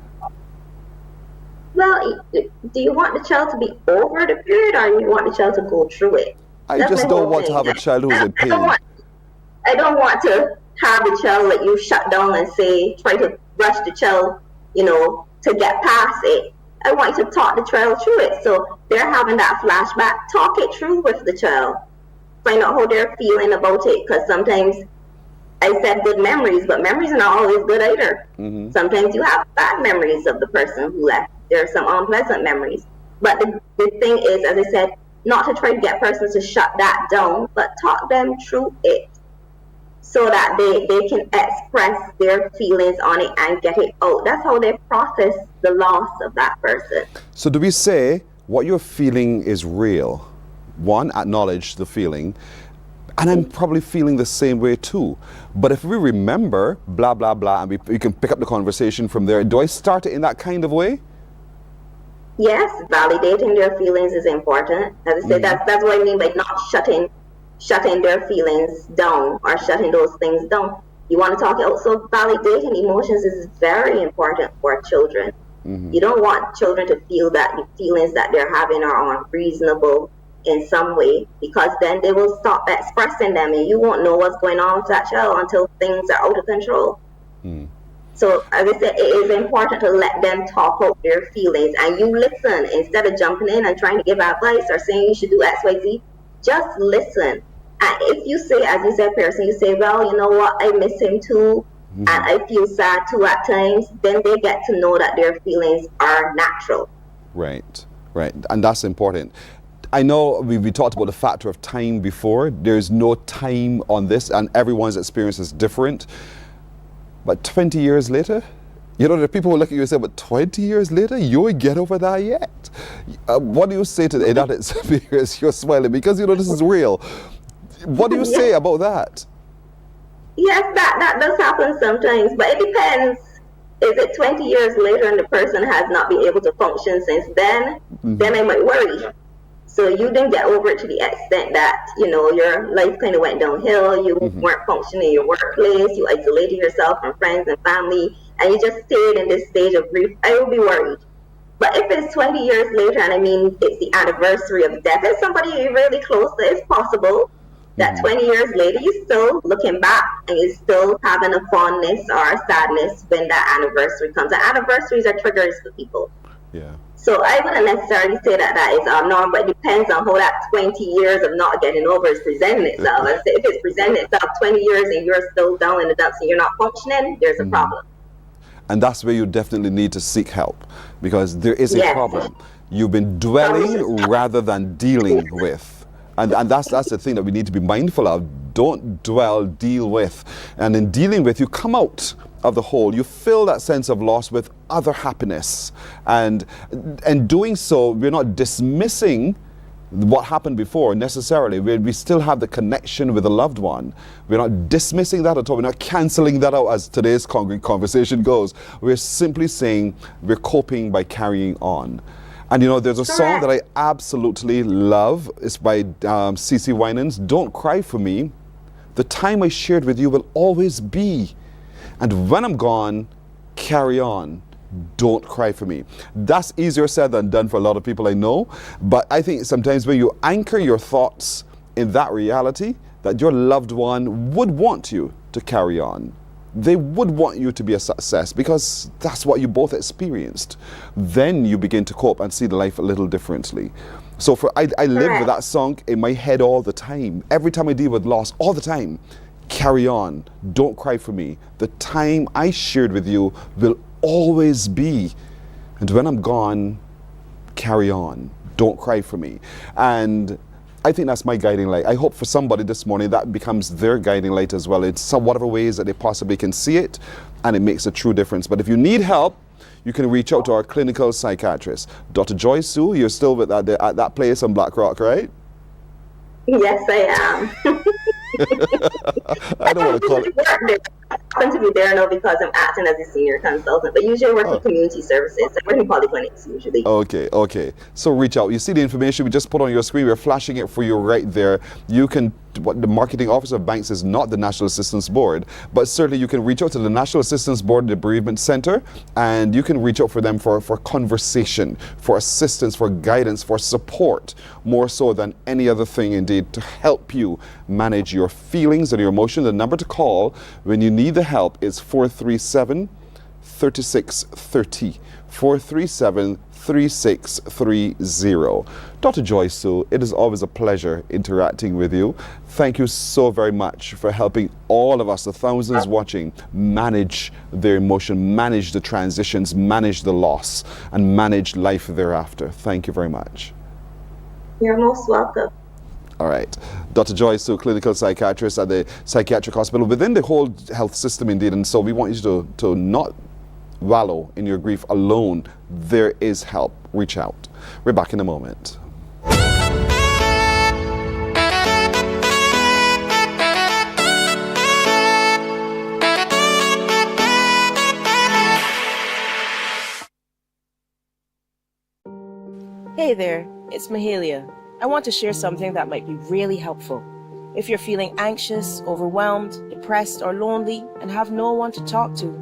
Well, do you want the child to be over the period, or do you want the child to go through it? That's just don't want to have a child who's in pain. I don't want to have the child let you shut down and try to rush the child, to get past it. I want you to talk the child through it. So they're having that flashback. Talk it through with the child. Find out how they're feeling about it. Because sometimes I said good memories, but memories are not always good either. Mm-hmm. Sometimes you have bad memories of the person who left. There are some unpleasant memories. But the thing is, as I said, not to try to get persons to shut that down, but talk them through it, so that they can express their feelings on it and get it out. That's how they process the loss of that person. So do we say what you're feeling is real? One, acknowledge the feeling, and I'm probably feeling the same way too. But if we remember, blah, blah, blah, and we can pick up the conversation from there, do I start it in that kind of way? Yes, validating their feelings is important. As I said, that's what I mean by not shutting their feelings down or shutting those things down. You want to talk also validating emotions is very important for children. Mm-hmm. You don't want children to feel that the feelings that they're having are unreasonable in some way, because then they will stop expressing them and you won't know what's going on with that child until things are out of control. Mm. So as I said, it is important to let them talk out their feelings and you listen instead of jumping in and trying to give advice or saying you should do X, Y, Z. Just listen. And if you say, as you said, Pearson, you say, well, you know what, I miss him too, and I feel sad too at times, then they get to know that their feelings are natural. Right, right. And that's important. I know we talked about the factor of time before. There's no time on this, and everyone's experience is different. But 20 years later, you know, there are people who look at you and say, but 20 years later, you ain't get over that yet. What do you say to that experience? You're smiling because you know this is real. What do you say about that? Yes, that does happen sometimes, but it depends. Is it 20 years later and the person has not been able to function since then? Then I might worry. So you didn't get over it to the extent that, you know, your life kind of went downhill, you weren't functioning in your workplace, you isolated yourself from friends and family, and you just stayed in this stage of grief. I will be worried. But if it's 20 years later, and I mean, it's the anniversary of death, it's somebody you're really close to, it's possible that 20 years later, you're still looking back and you're still having a fondness or a sadness when that anniversary comes. And anniversaries are triggers for people. Yeah. So I wouldn't necessarily say that that is abnormal, but it depends on how that 20 years of not getting over is presenting itself. I say if it's presenting itself 20 years and you're still down in the dumps and you're not functioning, there's a problem. And that's where you definitely need to seek help because there is a problem. You've been dwelling rather than dealing with. And that's the thing that we need to be mindful of. Don't dwell, deal with. And in dealing with, you come out of the hole. You fill that sense of loss with other happiness. And doing so, we're not dismissing what happened before necessarily. We still have the connection with a loved one. We're not dismissing that at all. We're not canceling that out as today's conversation goes. We're simply saying we're coping by carrying on. And you know, there's a song that I absolutely love. It's by CC Winans, Don't Cry For Me. The time I shared with you will always be. And when I'm gone, carry on. Don't cry for me. That's easier said than done for a lot of people I know. But I think sometimes when you anchor your thoughts in that reality, that your loved one would want you to carry on. They would want you to be a success because that's what you both experienced. Then you begin to cope and see the life a little differently. So I live with that song in my head all the time. Every time I deal with loss, all the time. Carry on. Don't cry for me. The time I shared with you will always be. And when I'm gone, carry on. Don't cry for me. And I think that's my guiding light. I hope for somebody this morning that becomes their guiding light as well in whatever ways that they possibly can see it, and it makes a true difference. But if you need help, you can reach out to our clinical psychiatrist. Dr. Joy Sue, you're still with at that place on Black Rock, right? Yes, I am. I don't want to call it. I happen to be there now because I'm acting as a senior consultant, but usually I work in community services. I work in polyclinics usually. Okay. So reach out. You see the information we just put on your screen. We're flashing it for you right there. You can, what the marketing officer of banks is not the National Assistance Board, but certainly you can reach out to the National Assistance Board, the Bereavement Center, and you can reach out for them for conversation, for assistance, for guidance, for support, more so than any other thing indeed, to help you manage your feelings and your emotions. The number to call when you need the help is 437-3630. 437-3630. Dr. Joy Sue, it is always a pleasure interacting with you. Thank you so very much for helping all of us, the thousands watching, manage their emotion, manage the transitions, manage the loss, and manage life thereafter. Thank you very much. You're most welcome. All right. Dr. Joy Sue, clinical psychiatrist at the psychiatric hospital within the whole health system indeed. And so we want you to not wallow in your grief alone. There is help. Reach out. We're back in a moment. Hey there, it's Mahalia. I want to share something that might be really helpful. If you're feeling anxious, overwhelmed, depressed, or lonely and have no one to talk to,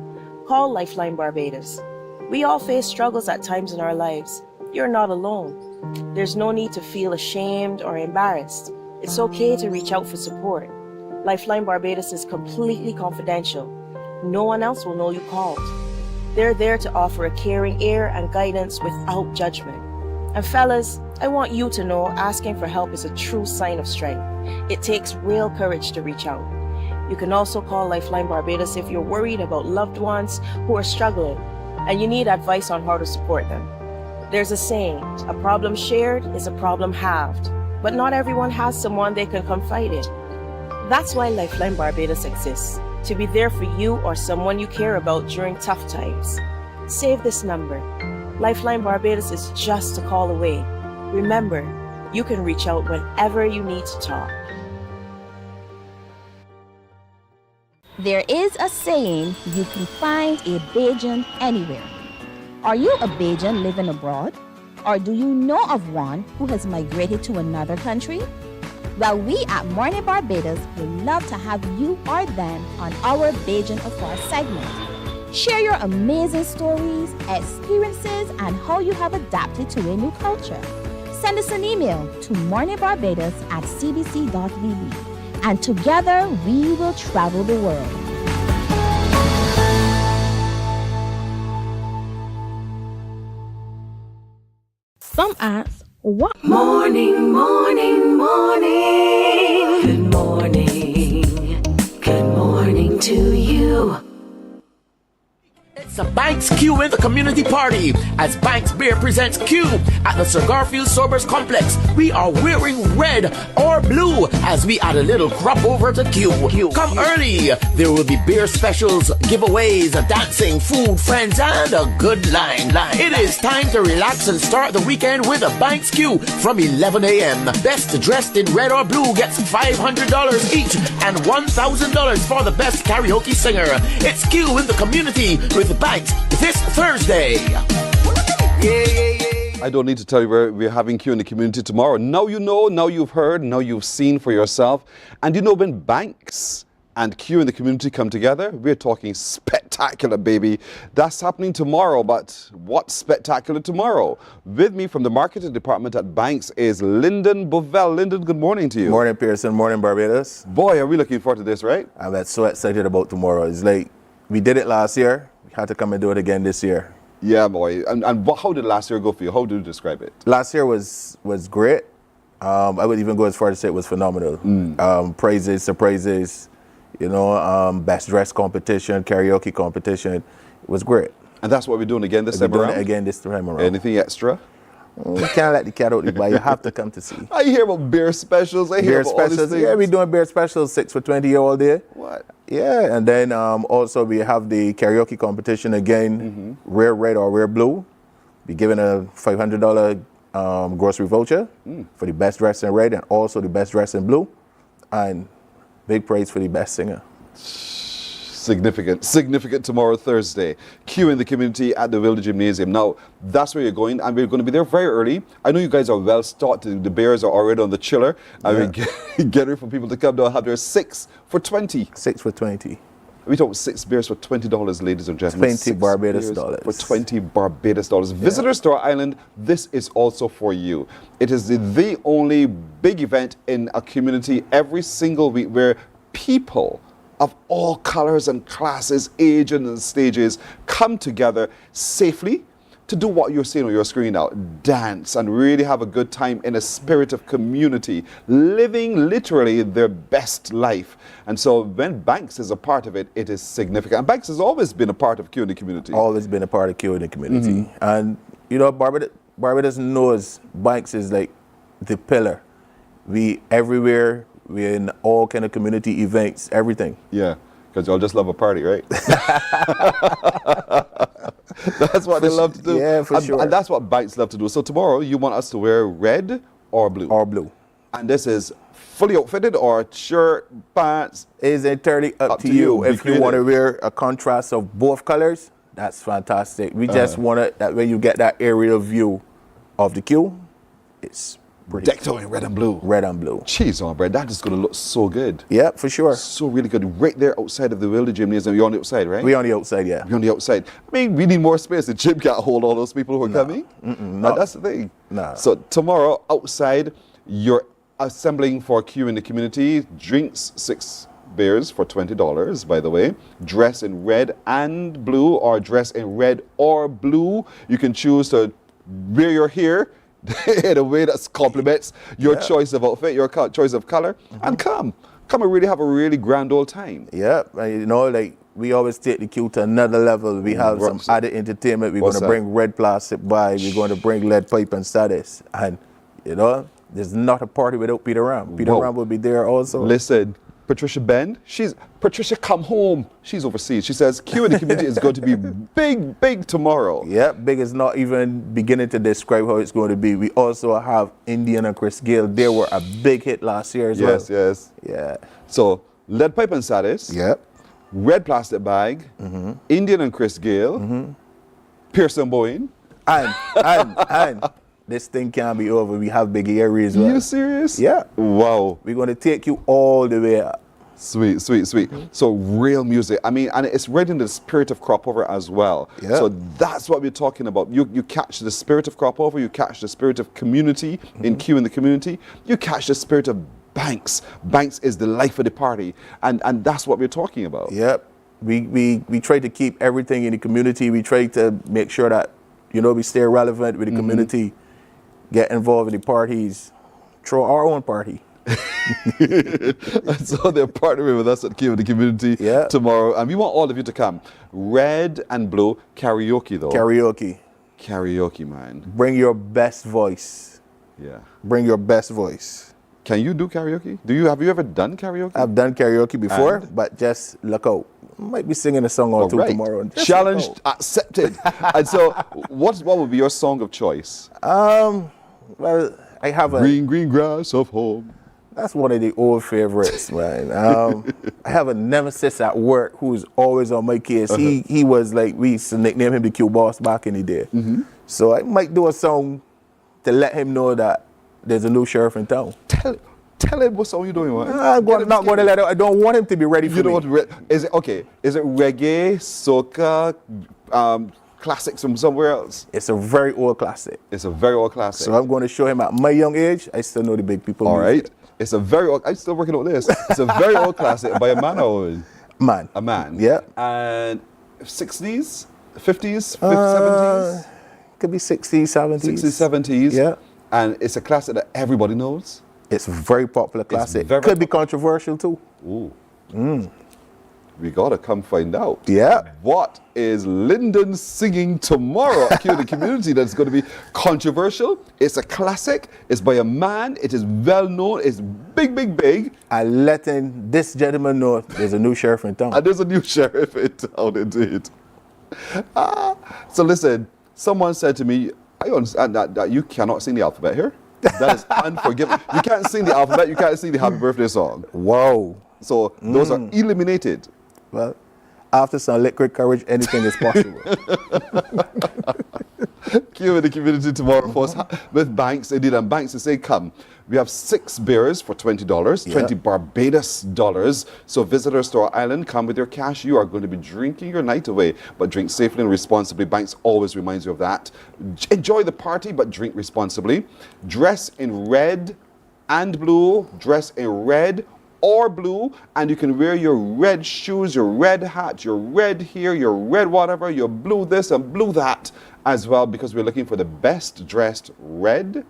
call Lifeline Barbados. We all face struggles at times in our lives. You're not alone. There's no need to feel ashamed or embarrassed. It's okay to reach out for support. Lifeline Barbados is completely confidential. No one else will know you called. They're there to offer a caring ear and guidance without judgment. And fellas, I want you to know asking for help is a true sign of strength. It takes real courage to reach out. You can also call Lifeline Barbados if you're worried about loved ones who are struggling and you need advice on how to support them. There's a saying, a problem shared is a problem halved, but not everyone has someone they can confide in. That's why Lifeline Barbados exists, to be there for you or someone you care about during tough times. Save this number. Lifeline Barbados is just a call away. Remember, you can reach out whenever you need to talk. There is a saying, you can find a Bajan anywhere. Are you a Bajan living abroad? Or do you know of one who has migrated to another country? Well, we at Mornin Barbados would love to have you or them on our Bajan Afar segment. Share your amazing stories, experiences, and how you have adapted to a new culture. Send us an email to morninbarbados@cbc.vb. And together we will travel the world. Some ask, what? Morning, morning, morning. Good morning. Good morning to you. It's a Banks Q in the community party as Banks Beer presents Q at the Sir Garfield Sobers Complex. We are wearing red or blue as we add a little crop over to Q. Come early. There will be beer specials, giveaways, dancing, food, friends, and a good line. It is time to relax and start the weekend with a Banks Q from 11 a.m. Best dressed in red or blue gets $500 each and $1,000 for the best karaoke singer. It's Q in the community with Banks this Thursday. I don't need to tell you we're having Q in the community tomorrow. Now you know, now you've heard, now you've seen for yourself. And you know, when Banks and Q in the community come together, we're talking spectacular, baby. That's happening tomorrow, but what's spectacular tomorrow? With me from the marketing department at Banks is Lyndon Bovell. Lyndon, good morning to you. Morning, Pearson. Morning, Barbados. Boy, are we looking forward to this, right? I'm so excited about tomorrow. It's like, we did it last year. We had to come and do it again this year. Yeah, boy. And how did last year go for you? How do you describe it? Last year was great. I would even go as far as to say it was phenomenal. Praises, surprises, you know, best dress competition, karaoke competition. It was great. And that's what we're doing again this time around? We're doing it again this time around. Anything extra? You can't let the cat out the bag. You have to come to see. I hear about beer specials. I hear about all these things. Yeah, we're doing beer specials, 6 for $20 all day. What? Yeah, and then also we have the karaoke competition again, rare red or rare blue. We're giving a $500 grocery voucher for the best dress in red and also the best dress in blue. And big praise for the best singer. Significant tomorrow, Thursday. Q in the community at the Village Gymnasium. Now, that's where you're going, and we're going to be there very early. I know you guys are well stocked. The beers are already on the chiller. And we're getting for people to come down and have their 6 for $20. 6 for $20. We talk 6 beers for $20, ladies and gentlemen. 20 Barbados dollars. For 20 Barbados dollars. Visitors to our island, this is also for you. It is the only big event in a community every single week where people of all colors and classes, ages and stages come together safely to do what you're seeing on your screen now. Dance and really have a good time in a spirit of community, living literally their best life. And so when Banks is a part of it, it is significant. And Banks has always been a part of Q in the community. Always been a part of Q in the community. And, you know, Barbados knows Banks is like the pillar. We everywhere. We're in all kind of community events, everything. Yeah, because y'all just love a party, right? That's what they love to do. Yeah, for sure. And that's what Banks love to do. So tomorrow, you want us to wear red or blue? Or blue. And this is fully outfitted or shirt, pants? It's entirely up to you. If you want to wear a contrast of both colors, that's fantastic. We just want it that way you get that aerial view of the queue. It's decked out in red and blue. Red and blue. Cheese on bread. That is going to look so good. Yeah, for sure. So really good. Right there outside of the Village Gymnasium. You're on the outside, right? We're on the outside, yeah. You're on the outside. I mean, we need more space. The gym can't hold all those people who are coming. No. That's the thing. No. So tomorrow, outside, you're assembling for Q in the community. Drinks, 6 beers for $20, by the way. Dress in red and blue, or dress in red or blue. You can choose to wear your hair in a way that complements your choice of outfit, your choice of color, and come and really have a really grand old time. Yeah, and you know, like we always take the Q to another level. We have some added entertainment. We're going to bring red plastic by. We're going to bring lead pipe and status. And, you know, there's not a party without Peter Ram. Peter Ram will be there also. Listen, Patricia Ben, Patricia, come home. She's overseas. She says Q in the community is going to be big tomorrow. Yeah, big is not even beginning to describe how it's going to be. We also have Indian and Chris Gale. They were a big hit last year as well. Yes. Yeah. So, lead pipe and status. Yep. Red plastic bag. Indian and Chris Gale. Pearson Boyne. And this thing can't be over. We have Big Eerie as well. You serious? Yeah. Wow. We're going to take you all the way up. Sweet. So real music. I mean, and it's right in the spirit of crop over as well. Yeah. So that's what we're talking about. You catch the spirit of crop over. You catch the spirit of community in Q in the community. You catch the spirit of Banks. Banks is the life of the party, and that's what we're talking about. Yep. We try to keep everything in the community. We try to make sure that, you know, we stay relevant with the community, get involved in the parties, throw our own party. So they're partnering with us at Q in the community tomorrow, and we want all of you to come. Red and blue karaoke though. Karaoke, man. Bring your best voice. Yeah. Bring your best voice. Can you do karaoke? Have you ever done karaoke? I've done karaoke before, but just look out. Might be singing a song or two tomorrow. Just challenge accepted. And so, what would be your song of choice? Well, I have a green grass of home. That's one of the old favorites, man. I have a nemesis at work who's always on my case. He was like, we used to nickname him the Q Boss back in the day. So I might do a song to let him know that there's a new sheriff in town. Tell him what song you're doing, man. I'm not going to let him. I don't want him to be ready for me. Is it reggae, soca, classics from somewhere else? It's a very old classic. So I'm going to show him at my young age, I still know the big people. All right. It's a very old, I'm still working on this. It's a very old classic by a man or a woman? Man. A man. Yeah. And 60s, 50s, 70s? Could be 60s, 70s. 60s, 70s. Yeah. And it's a classic that everybody knows. It's a very popular classic. Could be controversial too. Ooh. We gotta come find out. Yeah. What is Lyndon singing tomorrow at Q in the community that's going to be controversial? It's a classic. It's by a man. It is well known. It's big. And letting this gentleman know there's a new sheriff in town. And there's a new sheriff in town, indeed. So listen, someone said to me, I understand that you cannot sing the alphabet here. That is unforgivable. You can't sing the alphabet. You can't sing the happy birthday song. Wow. So those are eliminated. Well, after some liquid courage, anything is possible. Q in the community tomorrow, folks, with Banks, indeed. And Banks is saying, come. We have 6 beers for $20, 20 Barbados dollars. So visitors to our island, come with your cash. You are going to be drinking your night away, but drink safely and responsibly. Banks always reminds you of that. Enjoy the party, but drink responsibly. Dress in red and blue. Dress in red or blue, and you can wear your red shoes, your red hat, your red hair, your red whatever, your blue this and blue that as well, because we're looking for the best dressed red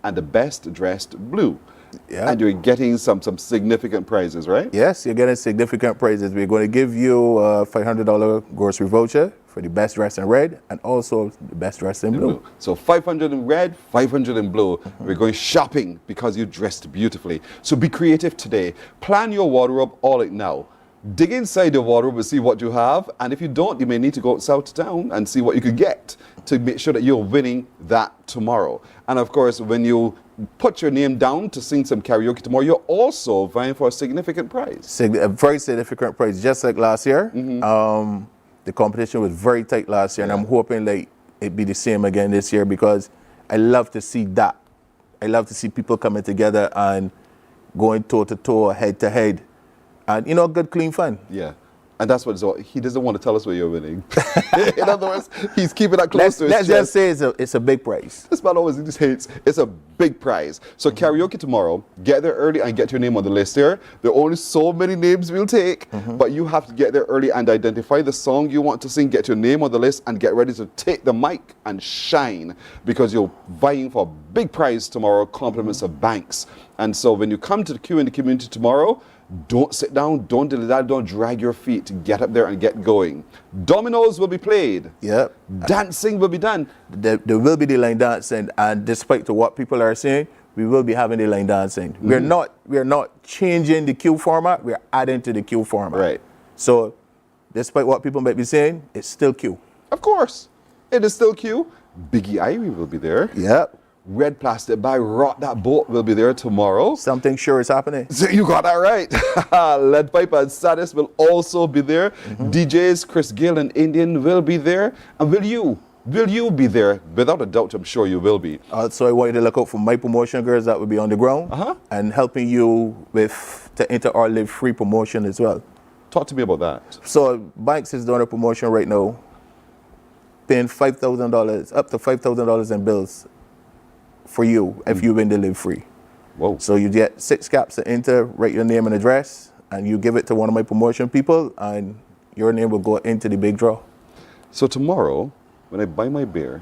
and the best dressed blue. Yeah. And you're getting some significant prizes, right? Yes, you're getting significant prizes. We're going to give you a $500 grocery voucher for the best dress in red and also the best dress in blue. So 500 in red, 500 in blue. We're going shopping because you dressed beautifully. So be creative today. Plan your wardrobe all right now. Dig inside your wardrobe and see what you have. And if you don't, you may need to go south to town and see what you could get to make sure that you're winning that tomorrow. And of course, when you put your name down to sing some karaoke tomorrow, you're also vying for a significant prize. A very significant prize, just like last year. The competition was very tight last year, and I'm hoping like it be the same again this year, because I love to see that. I love to see people coming together and going toe to toe, head to head, and good, clean fun. Yeah. And that's what it's all. He doesn't want to tell us where you're winning. In other words, he's keeping that close to his Let's chest. just say it's a big prize. This man always just hates. It's a big prize. So karaoke tomorrow. Get there early and get your name on the list there. There are only so many names we'll take, but you have to get there early and identify the song you want to sing, get your name on the list, and get ready to take the mic and shine, because you're vying for a big prize tomorrow, compliments of banks. And so when you come to the queue in the community tomorrow, don't sit down, don't dilly dally, don't drag your feet to get up there and get going. Dominoes will be played. Yep. Dancing will be done. There will be the line dancing, and despite to what people are saying, we will be having the line dancing. We're not changing the queue format, we're adding to the queue format. Right. So despite what people might be saying, it's still queue. Of course. It is still queue. Biggie Irie will be there. Yep. Red Plastic by Rock That Boat will be there tomorrow. Something sure is happening. So you got that right. Lead Pipe and Sadis will also be there. DJs Chris Gill and Indian will be there. And will you be there? Without a doubt, I'm sure you will be. So I want you to look out for my promotion girls that will be on the ground and helping you to enter our Live Free promotion as well. Talk to me about that. So Banks is doing a promotion right now, paying $5,000, up to $5,000 in bills for you if you win the Live Free. Whoa. So you get 6 caps to enter, write your name and address, and you give it to one of my promotion people, and your name will go into the big draw. So tomorrow, when I buy my beer,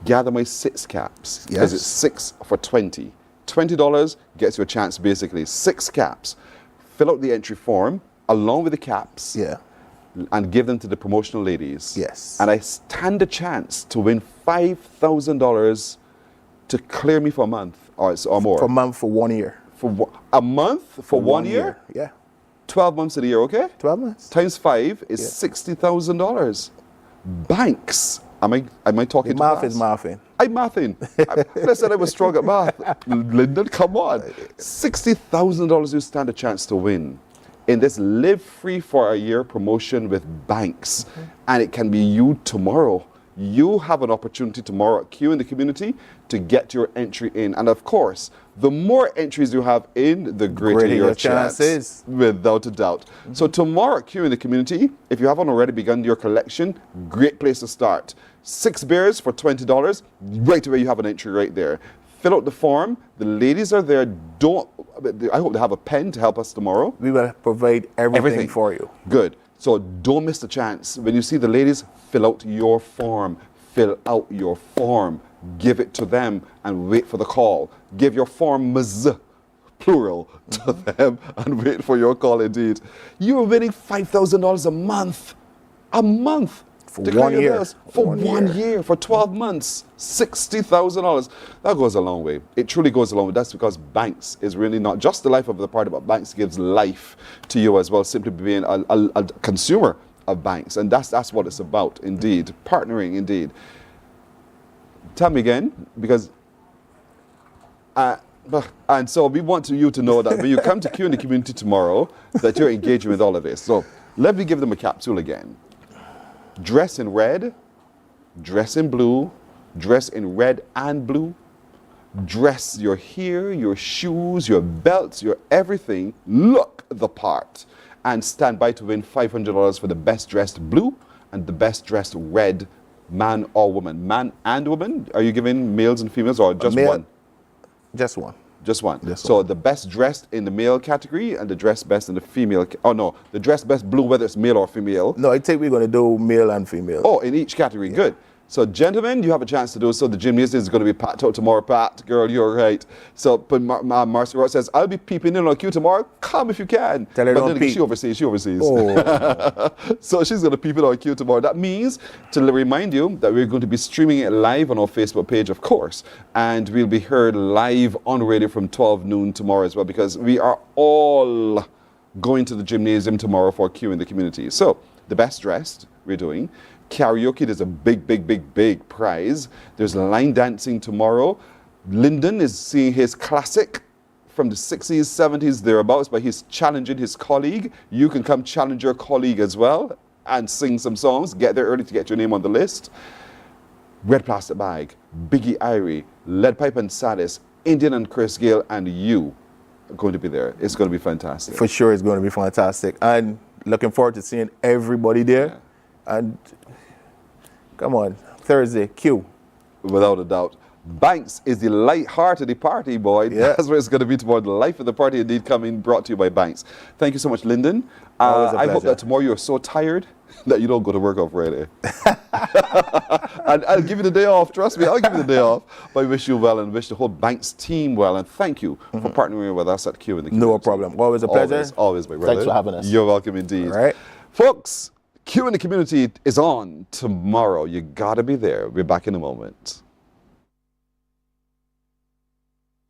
gather my 6 caps, because it's 6 for 20. $20 gets you a chance, basically. 6 caps. Fill out the entry form along with the caps. Yeah. And give them to the promotional ladies. Yes. And I stand a chance to win $5,000 to clear me for a month or more. For a month, for 1 year. For a month? For 1 year? Yeah. 12 months of the year, okay? 12 months. Times 5 is $60,000. Banks. Am I talking The too math fast? is mathing. I'm mathing. I said I was strong at math. Lyndon, come on. $60,000 you stand a chance to win in this Live Free for a Year promotion with Banks. And it can be you tomorrow. You have an opportunity tomorrow at Q in the community to get your entry in. And of course, the more entries you have in, the greater your chances. Without a doubt. So tomorrow at Q in the community, if you haven't already begun your collection, great place to start. 6 beers for $20. Right away, you have an entry right there. Fill out the form. The ladies are there. I hope they have a pen to help us tomorrow. We will provide everything for you. Good. So don't miss the chance. When you see the ladies, fill out your form. Fill out your form. Give it to them and wait for the call. Give your forms, plural, to them and wait for your call indeed. You are winning $5,000 a month. A month. For 1 year. For 1 year. For 12 months. $60,000. That goes a long way. It truly goes a long way. That's because Banks is really not just the life of the party, but Banks gives life to you as well, simply being a consumer of Banks. And that's what it's about, indeed. Partnering, indeed. Tell me again, because... and so we want you to know that when you come to Q in the community tomorrow, that you're engaging with all of this. So let me give them a capsule again. Dress in red, dress in blue, dress in red and blue. Dress your hair, your shoes, your belts, your everything. Look the part. And stand by to win $500 for the best dressed blue and the best dressed red man or woman. Man and woman? Are you giving males and females or just one? Just one. Just one. So the best dressed in the male category and the dressed best in the female. Oh no, the dressed best blue, whether it's male or female. No, I think we're going to do male and female. Oh, in each category. Good. So gentlemen, you have a chance to do so. The gymnasium is going to be packed out tomorrow. Pat, girl, you're right. So, but Marcy Ross says, I'll be peeping in on Q tomorrow. Come if you can. Tell her but don't then peep. She oversees. Oh. So she's going to peep in on Q tomorrow. That means, to remind you, that we're going to be streaming it live on our Facebook page, of course. And we'll be heard live on radio from 12 noon tomorrow as well, because we are all going to the gymnasium tomorrow for Q in the community. So, the best dressed we're doing. Karaoke, there's a big prize. There's line dancing tomorrow. Lyndon is seeing his classic from the 60s, 70s, thereabouts, but he's challenging his colleague. You can come challenge your colleague as well and sing some songs. Get there early to get your name on the list. Red Plastic Bag, Biggie Irie, Lead Pipe and Sadis, Indian and Chris Gale, and you are going to be there. It's going to be fantastic. For sure, it's going to be fantastic. And looking forward to seeing everybody there. And come on, Thursday, Q. Without a doubt. Banks is the light-hearted of the party, boy. Yeah. That's what it's going to be tomorrow. The life of the party indeed coming, brought to you by Banks. Thank you so much, Lyndon. Always a I hope pleasure. that tomorrow you're so tired that you don't go to work on Friday. And I'll give you the day off. Trust me, I'll give you the day off. But I wish you well and wish the whole Banks team well. And thank you for partnering with us at Q in the community. No problem. Always a pleasure. Always, my brother. Thanks for having us. You're welcome indeed. All right. Folks, Q in the community is on tomorrow. You got to be there. We're back in a moment.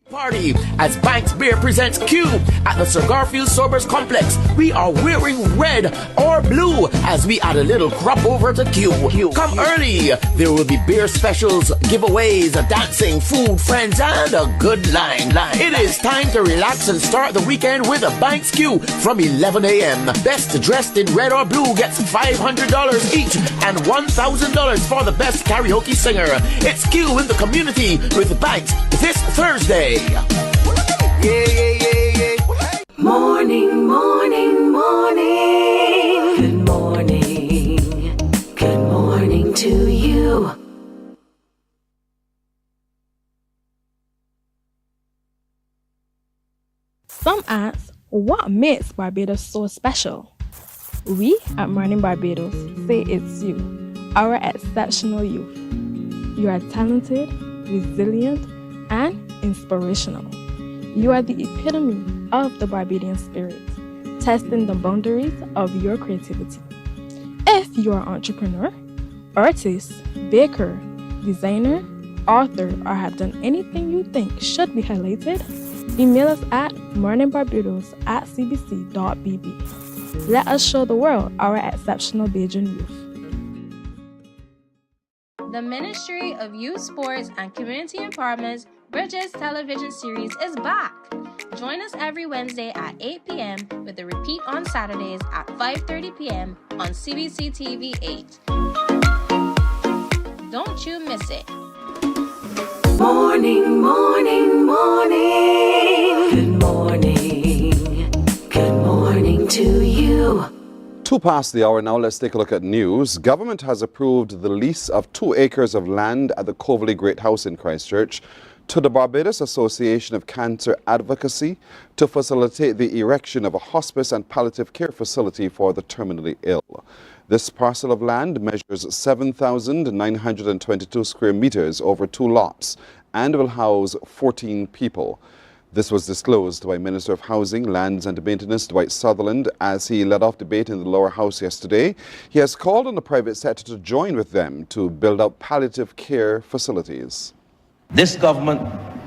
Party as Banks Beer presents Q at the Sir Garfield Sobers Complex. We are wearing red or blue as we add a little crop over to Q. Come early. There will be beer specials, giveaways, dancing, food, friends, and a good line. It is time to relax and start the weekend with a Banks Q from 11 a.m. Best dressed in red or blue gets $500 each and $1,000 for the best karaoke singer. It's Q in the community with Banks this Thursday. Morning, morning, morning. Good morning. Good morning to you. Some ask, what makes Barbados so special? We at Mornin Barbados say it's you, our exceptional youth. You are talented, resilient, and inspirational. You are the epitome of the Barbadian spirit, testing the boundaries of your creativity. If you are an entrepreneur, artist, baker, designer, author, or have done anything you think should be highlighted, email us at morninbarbados@cbc.bb. Let us show the world our exceptional Bajan youth. The Ministry of Youth, Sports and Community Empowerment's Bridges television series is back. Join us every Wednesday at 8 p.m. with a repeat on Saturdays at 5:30 p.m. on CBC TV 8. Don't you miss it. Morning, morning, morning. Good morning. Good morning to you. 2 past the hour now. Let's take a look at news. Government has approved the lease of 2 acres of land at the Coverley Great House in Christchurch to the Barbados Association of Cancer Advocacy to facilitate the erection of a hospice and palliative care facility for the terminally ill. This parcel of land measures 7,922 square meters over 2 lots and will house 14 people. This was disclosed by Minister of Housing, Lands and Maintenance Dwight Sutherland as he led off debate in the lower house yesterday. He has called on the private sector to join with them to build up palliative care facilities. This government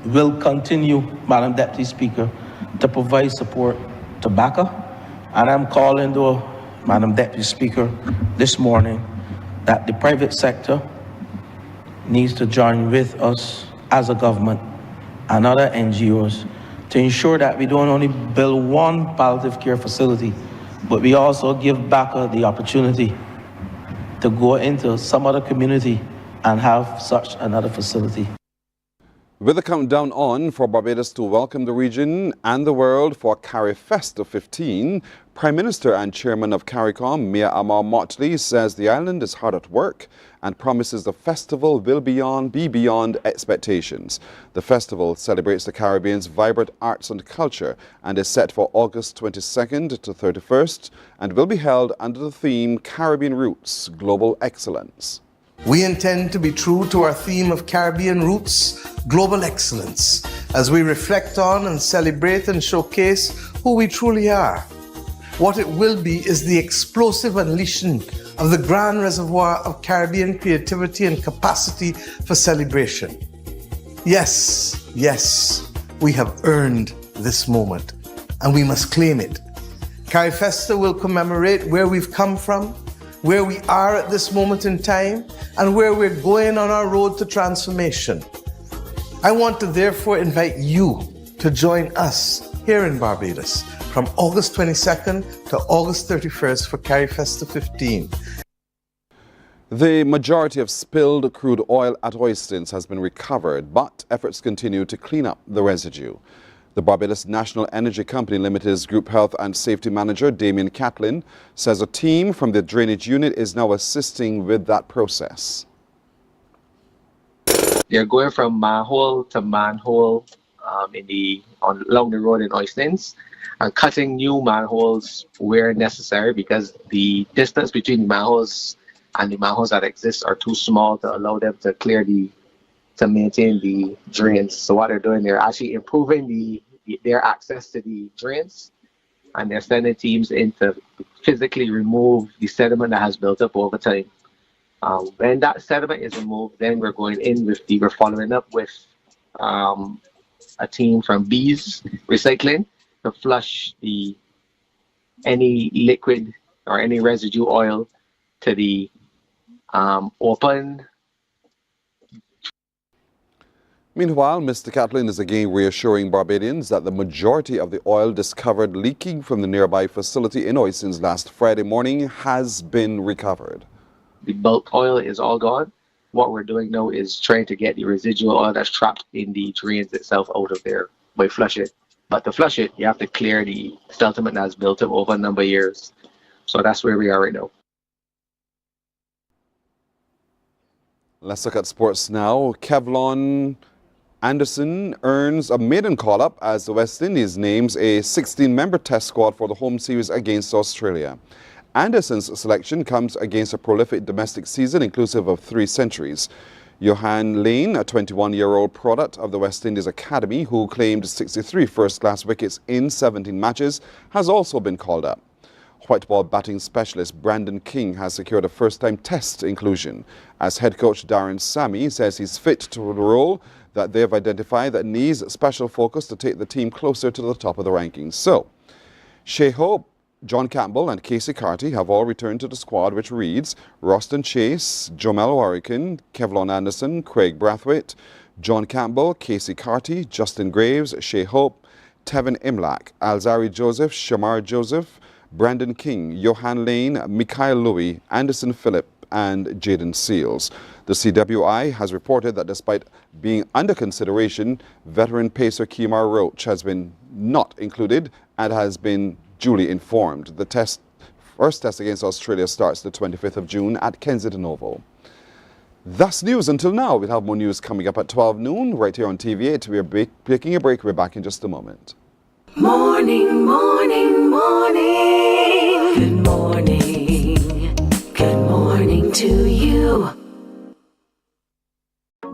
will continue, Madam Deputy Speaker, to provide support to BACA, and I'm calling to Madam Deputy Speaker this morning that the private sector needs to join with us as a government and other NGOs to ensure that we don't only build one palliative care facility, but we also give BACA the opportunity to go into some other community and have such another facility. With the countdown on for Barbados to welcome the region and the world for CARIFest 15, Prime Minister and Chairman of CARICOM, Mia Amar Motley, says the island is hard at work and promises the festival will be beyond expectations. The festival celebrates the Caribbean's vibrant arts and culture and is set for August 22nd to 31st and will be held under the theme Caribbean Roots, Global Excellence. We intend to be true to our theme of Caribbean Roots, Global Excellence, as we reflect on and celebrate and showcase who we truly are. What it will be is the explosive unleashing of the grand reservoir of Caribbean creativity and capacity for celebration. Yes, we have earned this moment, and we must claim it. CARIFesta will commemorate where we've come from, where we are at this moment in time, and where we're going on our road to transformation. I want to therefore invite you to join us here in Barbados from August 22nd to August 31st for CARIFesta 15. The majority of spilled crude oil at Oistins has been recovered, but efforts continue to clean up the residue. The Barbados National Energy Company Limited's Group Health and Safety Manager, Damien Catlin, says a team from the drainage unit is now assisting with that process. They're going from manhole to manhole along the road in Oistins and cutting new manholes where necessary because the distance between the manholes and the manholes that exist are too small to allow them to maintain the drains. So what they're doing, they're actually improving their access to the drains, and they're sending teams in to physically remove the sediment that has built up over time. When that sediment is removed, then we're following up with a team from Bees Recycling to flush any liquid or any residue oil to the open. Meanwhile, Mr. Catlin is again reassuring Barbadians that the majority of the oil discovered leaking from the nearby facility in Oistins last Friday morning has been recovered. The bulk oil is all gone. What we're doing now is trying to get the residual oil that's trapped in the drains itself out of there by flush it. But to flush it, you have to clear the sediment that's built up over a number of years. So that's where we are right now. Let's look at sports now. Kevlon Anderson earns a maiden call-up as the West Indies names a 16-member test squad for the home series against Australia. Anderson's selection comes against a prolific domestic season inclusive of 3 centuries. Johan Lane, a 21-year-old product of the West Indies Academy who claimed 63 first-class wickets in 17 matches, has also been called up. White ball batting specialist Brandon King has secured a first-time test inclusion, as head coach Darren Sammy says he's fit to the role that they've identified that needs special focus to take the team closer to the top of the rankings. So, Shea Hope, John Campbell and Casey Carty have all returned to the squad, which reads Roston Chase, Jomel Warrican, Kevlon Anderson, Craig Brathwaite, John Campbell, Casey Carty, Justin Graves, Shea Hope, Tevin Imlach, Alzari Joseph, Shamar Joseph, Brandon King, Johan Lane, Mikhail Louis, Anderson Phillip, and Jaden Seals. The CWI has reported that despite being under consideration, veteran pacer Kemar Roach has been not included and has been duly informed. The first test against Australia starts the 25th of June at Kensington Oval. That's news until now. We'll have more news coming up at 12 noon right here on TV8. We're taking a break. We're back in just a moment. Morning, morning, morning. Good morning. Good morning to you.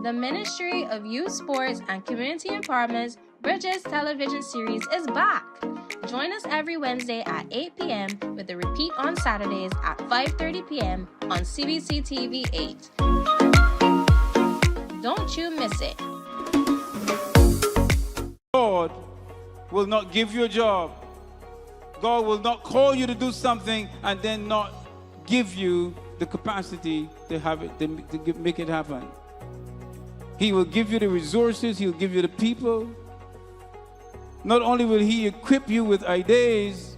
The Ministry of Youth, Sports and Community Empowerment's Bridges television series is back. Join us every Wednesday at 8 p.m. with a repeat on Saturdays at 5:30 p.m. on CBC TV 8. Don't you miss it. God will not give you a job. God will not call you to do something and then not give you the capacity to have it, to make it happen. He will give you the resources, he'll give you the people. Not only will he equip you with ideas,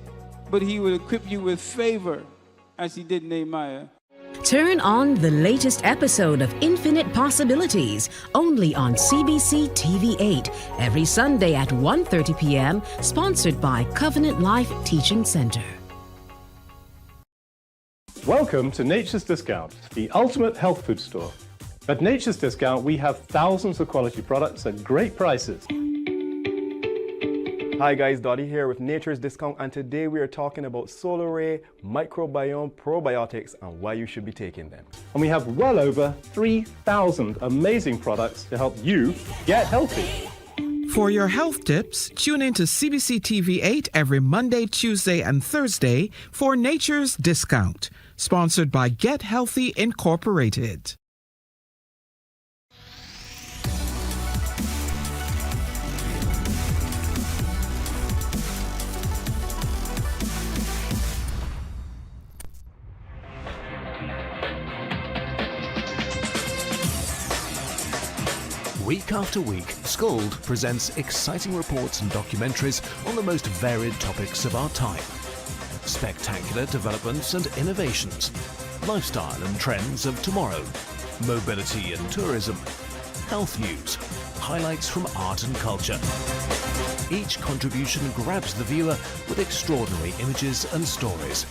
but he will equip you with favor, as he did Nehemiah. Turn on the latest episode of Infinite Possibilities, only on CBC TV 8, every Sunday at 1:30 p.m., sponsored by Covenant Life Teaching Center. Welcome to Nature's Discount, the ultimate health food store. At Nature's Discount, we have thousands of quality products at great prices. Hi guys, Dottie here with Nature's Discount, and today we are talking about Solar Ray Microbiome Probiotics and why you should be taking them. And we have well over 3,000 amazing products to help you get healthy. For your health tips, tune in to CBC TV 8 every Monday, Tuesday, and Thursday for Nature's Discount, sponsored by Get Healthy Incorporated. Week after week, Scold presents exciting reports and documentaries on the most varied topics of our time. Spectacular developments and innovations, lifestyle and trends of tomorrow, mobility and tourism, health news, highlights from art and culture. Each contribution grabs the viewer with extraordinary images and stories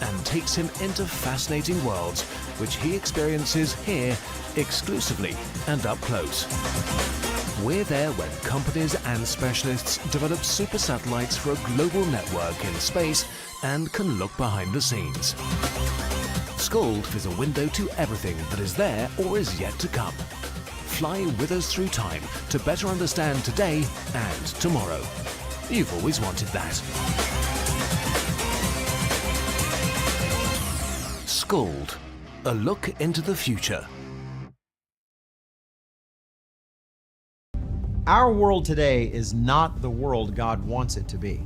and takes him into fascinating worlds which he experiences here exclusively and up close. We're there when companies and specialists develop super satellites for a global network in space and can look behind the scenes. Scold is a window to everything that is there or is yet to come. Fly with us through time to better understand today and tomorrow. You've always wanted that. Scold, a look into the future. Our world today is not the world God wants it to be.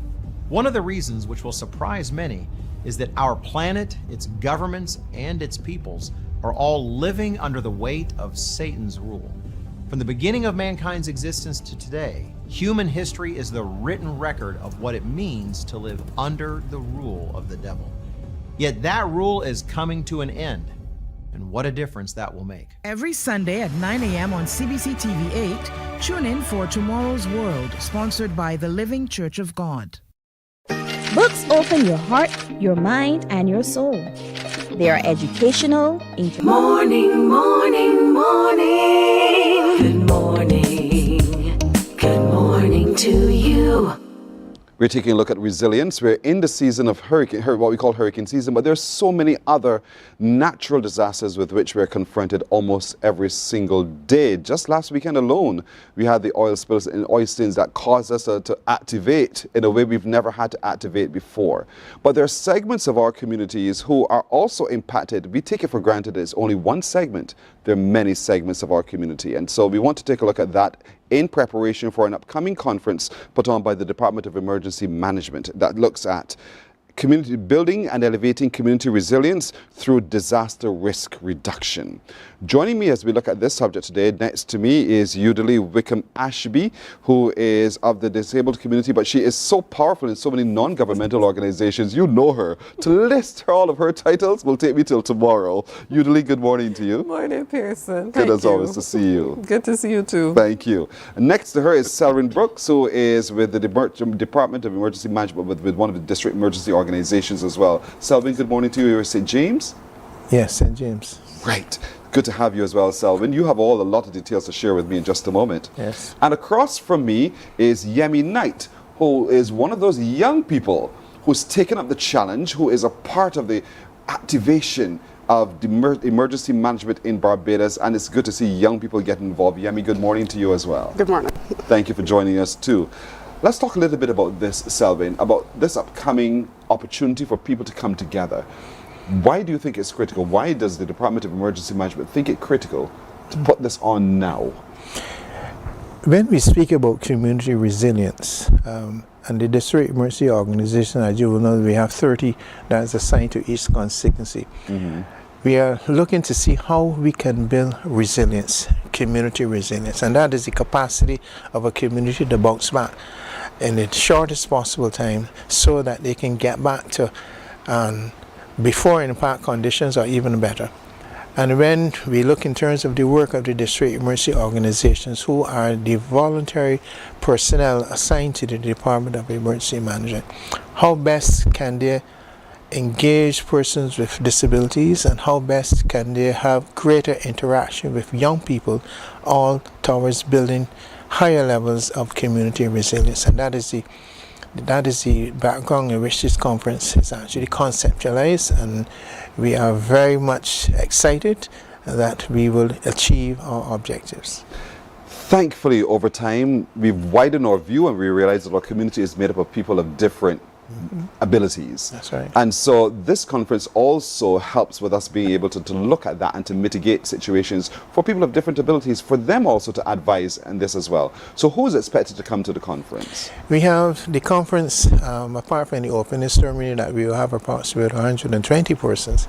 One of the reasons, which will surprise many, is that our planet, its governments, and its peoples are all living under the weight of Satan's rule. From the beginning of mankind's existence to today, human history is the written record of what it means to live under the rule of the devil. Yet that rule is coming to an end, and what a difference that will make. Every Sunday at 9 a.m. on CBC TV 8, tune in for Tomorrow's World, sponsored by the Living Church of God. Books open your heart, your mind, and your soul. They are educational, Morning, morning, morning. Good morning. Good morning to you. We're taking a look at resilience. We're in the season of what we call hurricane season, but there's so many other natural disasters with which we're confronted almost every single day. Just last weekend alone, we had the oil spills in Oistins that caused us to activate in a way we've never had to activate before. But there are segments of our communities who are also impacted. We take it for granted it's only one segment. There are many segments of our community. And so we want to take a look at that in preparation for an upcoming conference put on by the Department of Emergency Management that looks at community building and elevating community resilience through disaster risk reduction. Joining me as we look at this subject today, next to me is Udali Wickham-Ashby, who is of the disabled community, but she is so powerful in so many non-governmental organizations. You know her. To list all of her titles will take me till tomorrow. Udali, good morning to you. Morning, Pearson. Good as always to see you. Good to see you too. Thank you. Next to her is Selwyn Brooks, who is with the Department of Emergency Management with one of the district emergency organizations as well. Selwyn, good morning to you. You're at St. James? Yes, St. James. Right. Good to have you as well, Selwyn. You have a lot of details to share with me in just a moment. Yes. And across from me is Yemi Knight, who is one of those young people who's taken up the challenge, who is a part of the activation of the emergency management in Barbados, and it's good to see young people get involved. Yemi, good morning to you as well. Good morning. Thank you for joining us too. Let's talk a little bit about this, Selwyn, about this upcoming opportunity for people to come together. Why do you think it's critical? Why does the Department of Emergency Management think it critical to put this on now? When we speak about community resilience, and the district emergency organization, as you will know, we have 30 that is assigned to each constituency. We are looking to see how we can build resilience, community resilience, and that is the capacity of a community to bounce back in the shortest possible time so that they can get back to before impact conditions are even better. And when we look in terms of the work of the district emergency organizations, who are the voluntary personnel assigned to the Department of Emergency Management, how best can they engage persons with disabilities, and how best can they have greater interaction with young people, all towards building higher levels of community resilience. And that is the background in which this conference is actually conceptualized, and we are very much excited that we will achieve our objectives. Thankfully, over time, we've widened our view and we realize that our community is made up of people of different abilities. That's right. And so this conference also helps with us being able to look at that and to mitigate situations for people of different abilities, for them also to advise in this as well. So who is expected to come to the conference? We have the conference, apart from the opening ceremony that we will have approximately 120 persons,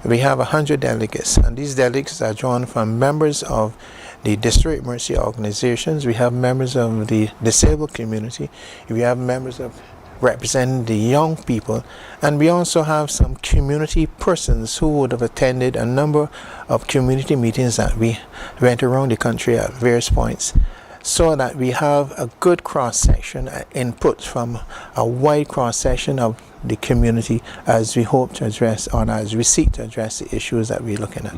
we have 100 delegates, and these delegates are drawn from members of the district emergency organizations. We have members of the disabled community, we have members of representing the young people, and we also have some community persons who would have attended a number of community meetings that we went around the country at various points. so that we have a good cross-section, input from a wide cross-section of the community as we hope to address, or as we seek to address the issues that we're looking at.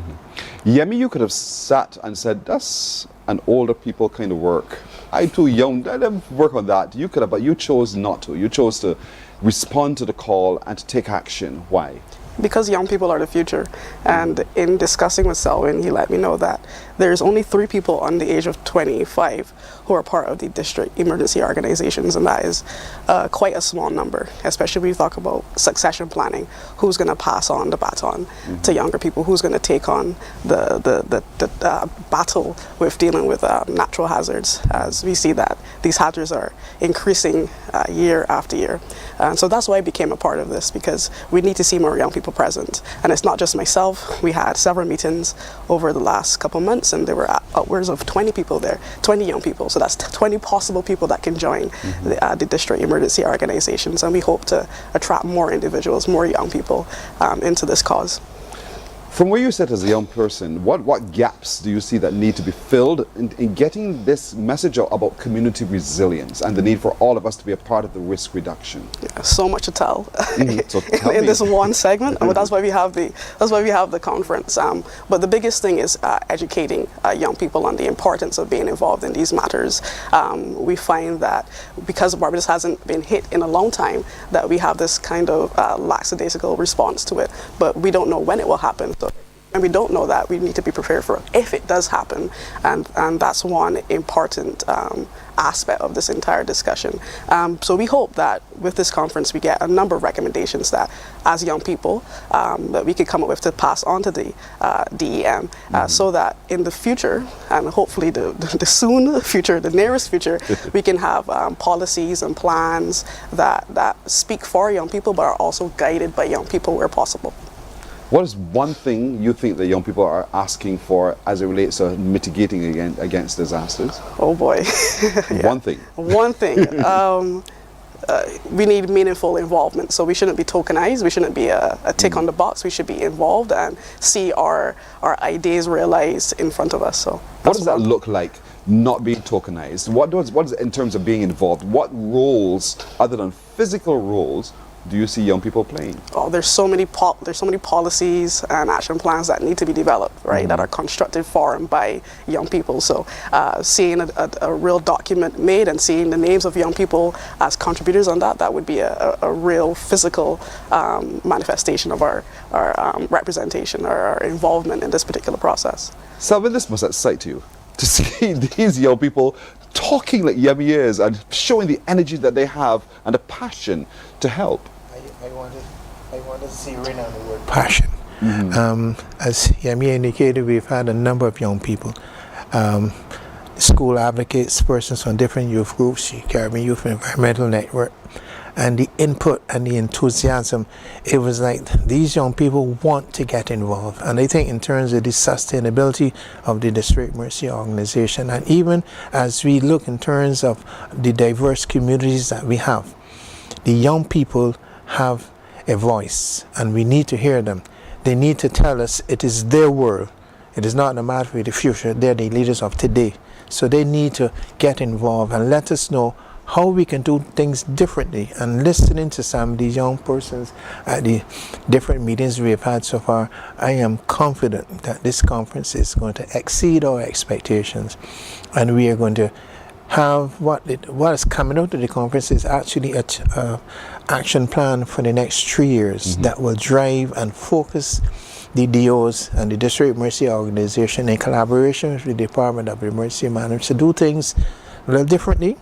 Yemi, you could have sat and said, that's an older people kind of work. I'm too young, I don't work on that. You could have, but you chose not to. You chose to respond to the call and to take action. Why? Because young people are the future. And in discussing with Selwyn, he let me know that there's only 3 people under the age of 25 who are part of the district emergency organizations, and that is quite a small number, especially when you talk about succession planning. Who's going to pass on the baton to younger people? Who's going to take on the battle with dealing with natural hazards, as we see that these hazards are increasing year after year. So that's why I became a part of this, because we need to see more young people present. And it's not just myself. We had several meetings over the last couple months, and there were upwards of 20 people there, 20 young people. So that's 20 possible people that can join the district emergency organizations. And we hope to attract more individuals, more young people into this cause. From where you sit as a young person, what gaps do you see that need to be filled in getting this message out about community resilience and the need for all of us to be a part of the risk reduction? Yeah, so much to tell So tell in me. this one segment. But that's why we have the conference. But the biggest thing is educating young people on the importance of being involved in these matters. We find that because Barbados hasn't been hit in a long time, that we have this kind of lackadaisical response to it, but we don't know when it will happen. So, and we don't know that, we need to be prepared for it if it does happen, and that's one important aspect of this entire discussion. So we hope that with this conference we get a number of recommendations that, as young people, that we could come up with to pass on to the DEM, so that in the future, and hopefully the soon future, the nearest future, we can have policies and plans that speak for young people but are also guided by young people where possible. What is one thing you think that young people are asking for as it relates to mitigating against disasters? Oh boy. Yeah. One thing. One thing. We need meaningful involvement. So we shouldn't be tokenized. We shouldn't be a tick on the box. We should be involved and see our ideas realized in front of us. So what does that look like, not being tokenized? What does in terms of being involved? What roles, other than physical roles, do you see young people playing? Oh, there's so many policies and action plans that need to be developed, right? That are constructed for and by young people. So seeing a real document made and seeing the names of young people as contributors on that would be a real physical manifestation of our representation or our involvement in this particular process. Selwyn, this must excite you to see these young people talking like Yemi is and showing the energy that they have and the passion to help. I wanted to see right now the word passion. As Yemi indicated, we've had a number of young people, school advocates, persons from different youth groups, Caribbean Youth Environmental Network, and the input and the enthusiasm. It was like these young people want to get involved, and I think in terms of the sustainability of the District Mercy Organization, and even as we look in terms of the diverse communities that we have, the young people have a voice, and we need to hear them. They need to tell us it is their world. It is not a matter for the future. They're the leaders of today. So they need to get involved and let us know how we can do things differently. And listening to some of these young persons at the different meetings we've had so far, I am confident that this conference is going to exceed our expectations, and we are going to have what is coming out of the conference is actually a action plan for the next 3 years that will drive and focus the DOs and the District Mercy Organization in collaboration with the Department of Emergency Management to do things a little differently,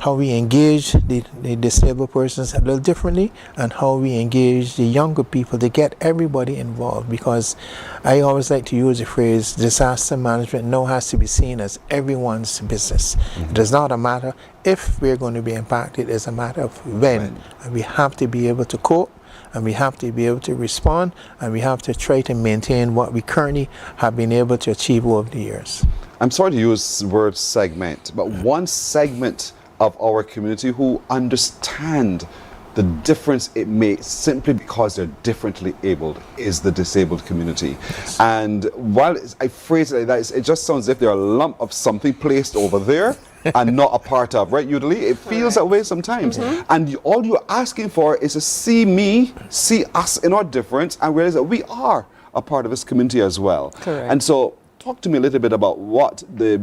how we engage the disabled persons a little differently, and how we engage the younger people to get everybody involved, because I always like to use the phrase disaster management now has to be seen as everyone's business. It does not matter if we're going to be impacted, it's a matter of when. And we have to be able to cope, and we have to be able to respond, and we have to try to maintain what we currently have been able to achieve over the years. I'm sorry to use the word segment, but one segment of our community who understand the difference it makes simply because they're differently abled is the disabled community. And while I phrase it like that, it just sounds as if they're a lump of something placed over there, and not a part of, right, Udali? It feels that way sometimes. And all you're asking for is to see me, see us in our difference, and realize that we are a part of this community as well. Correct. And so, talk to me a little bit about what the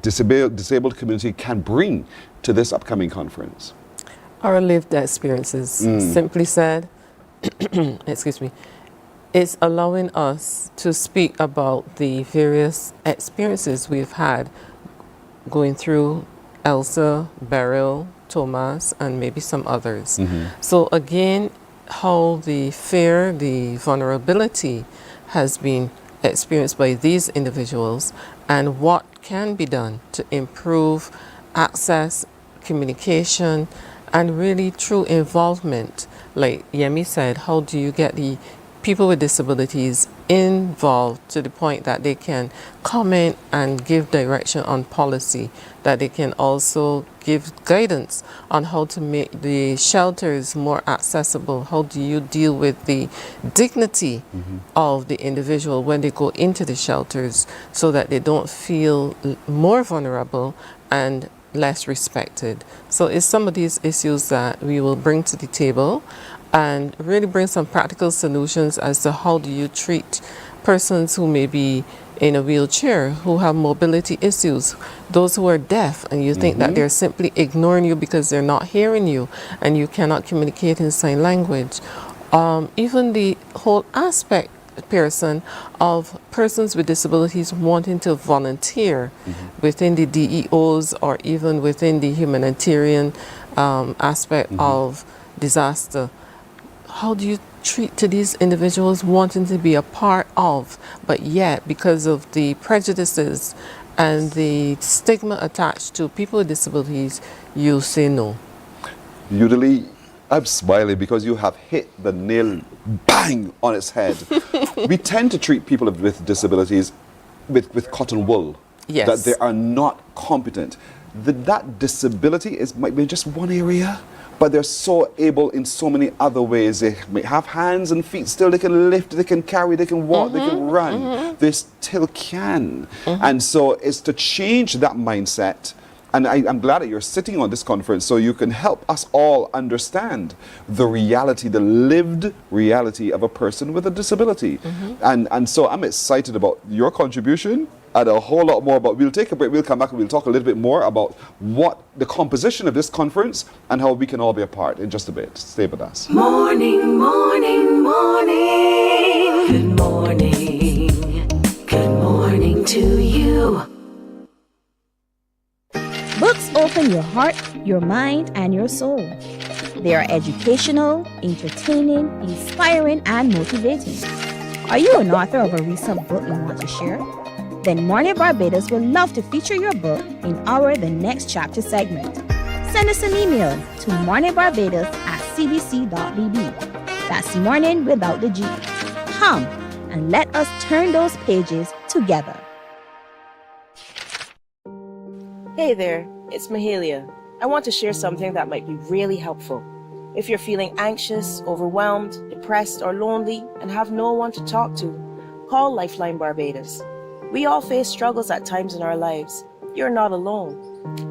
disabled community can bring to this upcoming conference. Our lived experiences, simply said, excuse me, it's allowing us to speak about the various experiences we've had going through Elsa, Beryl, Thomas, and maybe some others. So again, how the fear, the vulnerability has been experienced by these individuals and what can be done to improve access, communication, and really true involvement. Like Yemi said, how do you get the people with disabilities involved to the point that they can comment and give direction on policy, that they can also give guidance on how to make the shelters more accessible. How do you deal with the dignity of the individual when they go into the shelters so that they don't feel more vulnerable and less respected? So it's some of these issues that we will bring to the table and really bring some practical solutions as to how do you treat persons who may be in a wheelchair, who have mobility issues, those who are deaf, and you think that they're simply ignoring you because they're not hearing you and you cannot communicate in sign language. Even the whole aspect, Pearson, of persons with disabilities wanting to volunteer within the DEOs or even within the humanitarian aspect of disaster. How do you treat to these individuals wanting to be a part of, but yet because of the prejudices and the stigma attached to people with disabilities, you say no? Usually, I'm smiling because you have hit the nail bang on its head. We tend to treat people with disabilities with cotton wool. Yes. That they are not competent. That disability might be just one area, but they're so able in so many other ways. They may have hands and feet still. They can lift, they can carry, they can walk, they can run. They still can. And so it's to change that mindset. And I'm glad that you're sitting on this conference so you can help us all understand the reality, the lived reality of a person with a disability. And so I'm excited about your contribution and a whole lot more, but we'll take a break, we'll come back and we'll talk a little bit more about what the composition of this conference and how we can all be a part in just a bit. Stay with us. Morning, morning, morning. Good morning. Good morning to you. Books open your heart, your mind, and your soul. They are educational, entertaining, inspiring, and motivating. Are you an author of a recent book you want to share? Then Mornin Barbados would love to feature your book in our The Next Chapter segment. Send us an email to morninbarbados@cbc.bb. That's morning without the G. Come and let us turn those pages together. Hey there, it's Mahalia. I want to share something that might be really helpful. If you're feeling anxious, overwhelmed, depressed, or lonely and have no one to talk to, call Lifeline Barbados. We all face struggles at times in our lives. You're not alone.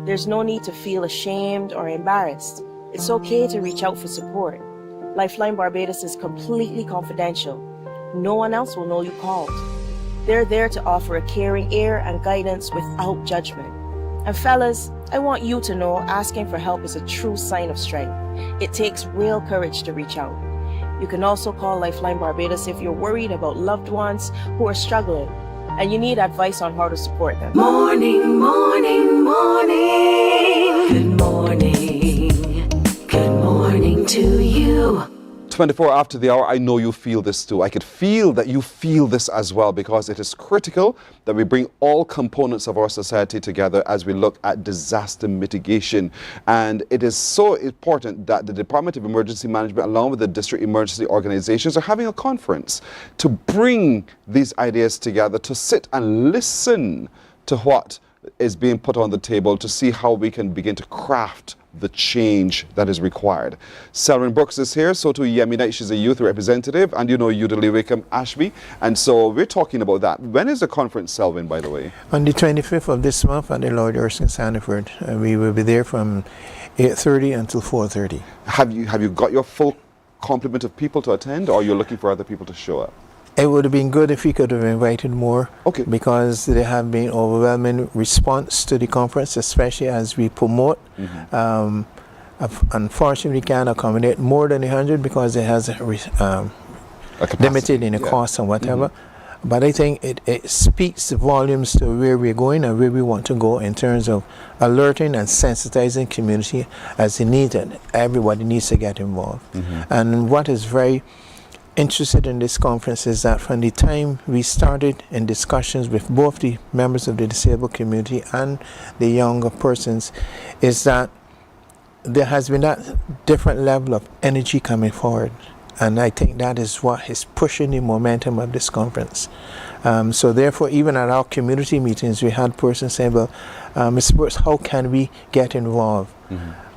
There's no need to feel ashamed or embarrassed. It's okay to reach out for support. Lifeline Barbados is completely confidential. No one else will know you called. They're there to offer a caring ear and guidance without judgment. And fellas, I want you to know asking for help is a true sign of strength. It takes real courage to reach out. You can also call Lifeline Barbados if you're worried about loved ones who are struggling and you need advice on how to support them. Morning, morning, morning. Good morning. Good morning to you. 24 after the hour, I know you feel this too. I could feel that you feel this as well, because it is critical that we bring all components of our society together as we look at disaster mitigation. And it is so important that the Department of Emergency Management, along with the district emergency organizations, are having a conference to bring these ideas together, to sit and listen to what is being put on the table, to see how we can begin to craft the change that is required. Selwyn Brooks is here, so too Yemi Knight, she's a youth representative, and you know Udalili Wickham Ashby, and so we're talking about that. When is the conference, Selwyn, by the way? On the 25th of this month at the Lord Erskine Sandiford. We will be there from 8:30 until 4:30. Have you got your full complement of people to attend, or you're looking for other people to show up? It would have been good if we could have invited more, because there have been overwhelming response to the conference, especially as we promote. Unfortunately, we can't accommodate more than 100 because it has limited in the cost and whatever. But I think it speaks volumes to where we're going and where we want to go in terms of alerting and sensitizing community as they need it. Everybody needs to get involved. And what is very interested in this conference is that from the time we started in discussions with both the members of the disabled community and the younger persons, is that there has been that different level of energy coming forward. And I think that is what is pushing the momentum of this conference. So therefore, even at our community meetings, we had persons saying, well, Mr. Brooks, how can we get involved?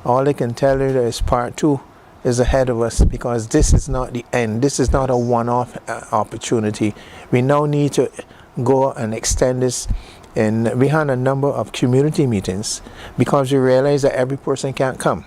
All I can tell you is part 2 is ahead of us, because this is not the end. This is not a one-off opportunity. We now need to go and extend this. And we had a number of community meetings because we realized that every person can't come.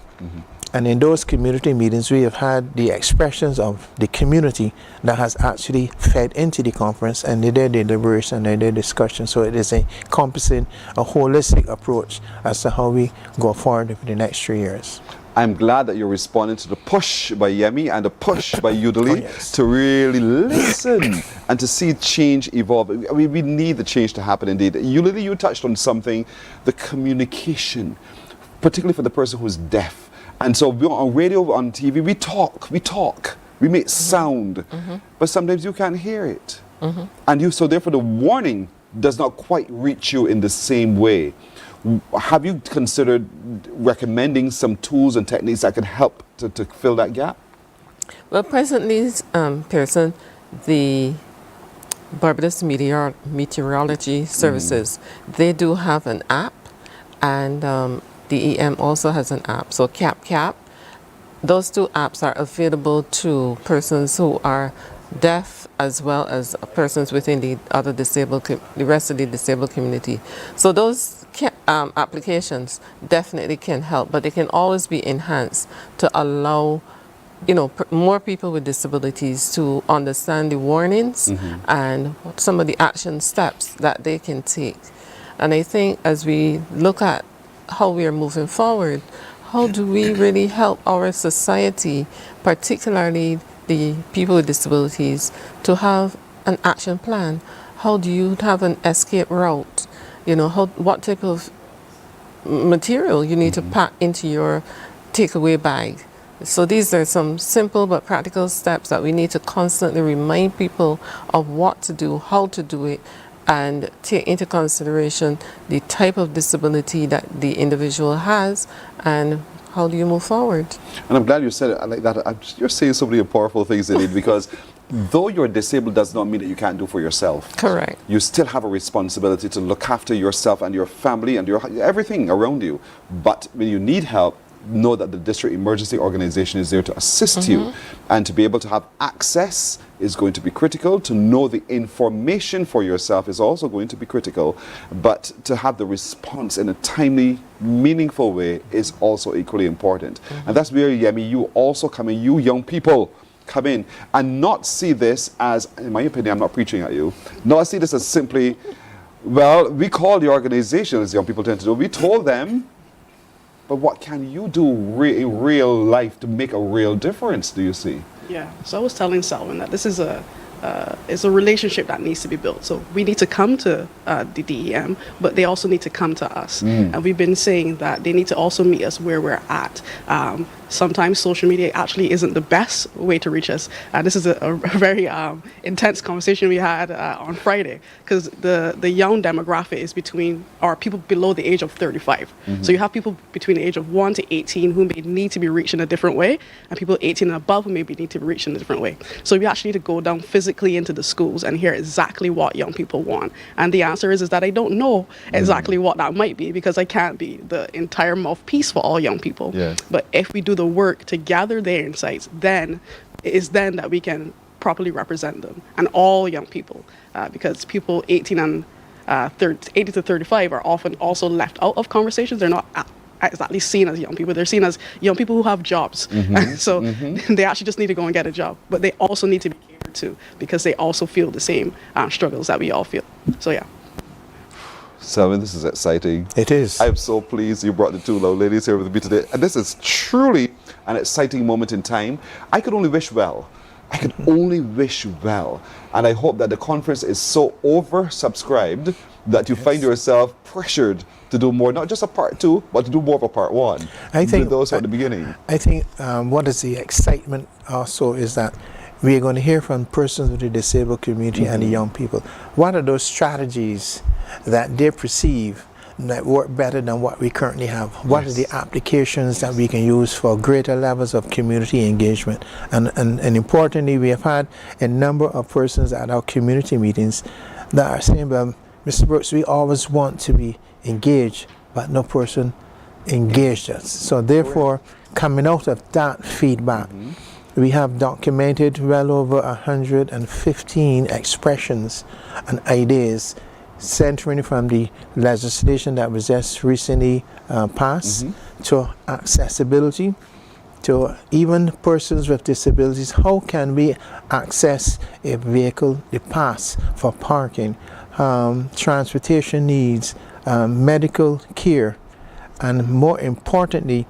And in those community meetings, we have had the expressions of the community that has actually fed into the conference, and they did their deliberation and their discussion. So it is encompassing a holistic approach as to how we go forward for the next 3 years. I'm glad that you're responding to the push by Yemi and the push by Udalili to really listen and to see change evolve. We need the change to happen indeed. Udalili, you touched on something, the communication, particularly for the person who's deaf. And so we're on radio, on TV, we talk, we make sound, but sometimes you can't hear it. And so therefore the warning does not quite reach you in the same way. Have you considered recommending some tools and techniques that can help to fill that gap? Well, presently, Pearson, the Barbados Meteorology Services, they do have an app, and DEM also has an app. So CAP, those 2 apps are available to persons who are deaf as well as persons within the rest of the disabled community. So those applications definitely can help, but they can always be enhanced to allow more people with disabilities to understand the warnings and some of the action steps that they can take. And I think as we look at how we are moving forward, how do we really help our society, particularly the people with disabilities, to have an action plan? How do you have an escape route? What type of material you need to pack into your takeaway bag. So these are some simple but practical steps that we need to constantly remind people of what to do, how to do it, and take into consideration the type of disability that the individual has and how do you move forward. And I'm glad you said it like that. You're saying so many powerful things in it, because though you're disabled does not mean that you can't do for yourself. Correct. You still have a responsibility to look after yourself and your family and everything around you. But when you need help, know that the district emergency organization is there to assist you, and to be able to have access is going to be critical. To know the information for yourself is also going to be critical, but to have the response in a timely, meaningful way is also equally important. And that's where, Yemi, you also come in, you young people come in and not see this as, in my opinion, I'm not preaching at you, not see this as simply, well, we call the organization, as young people tend to do, we told them, but what can you do in real life to make a real difference, do you see? Yeah, so I was telling Selwyn that this is it's a relationship that needs to be built. So we need to come to the DEM, but they also need to come to us. And we've been saying that they need to also meet us where we're at. sometimes social media actually isn't the best way to reach us. This is a very intense conversation we had on Friday, because the young demographic is are people below the age of 35. So you have people between the age of 1 to 18 who may need to be reached in a different way, and people 18 and above who maybe need to be reached in a different way. So we actually need to go down physically into the schools and hear exactly what young people want. And the answer is that I don't know exactly what that might be, because I can't be the entire mouthpiece for all young people. Yes. But if we do the work to gather their insights, then it is then that we can properly represent them and all young people, because people 18 to 35 are often also left out of conversations. They're not exactly seen as young people. They're seen as young people who have jobs. So they actually just need to go and get a job. But they also need to be catered to, because they also feel the same struggles that we all feel. So yeah. Selwyn, this is exciting. It is. I'm so pleased you brought the two low ladies here with me today. And this is truly an exciting moment in time. I could only wish well. I could only wish well. And I hope that the conference is so oversubscribed that you find yourself pressured to do more, not just a part 2, but to do more of a part 1. I think those at the beginning. I think what is the excitement also is that we are going to hear from persons with the disabled community and the young people. What are those strategies that they perceive that work better than what we currently have? What are the applications that we can use for greater levels of community engagement? And importantly, we have had a number of persons at our community meetings that are saying, well, Mr. Brooks, we always want to be engaged, but no person engaged us. So therefore, coming out of that feedback, we have documented well over 115 expressions and ideas centering from the legislation that was just recently passed to accessibility, to even persons with disabilities. How can we access a vehicle, the pass for parking, transportation needs, medical care, and more importantly,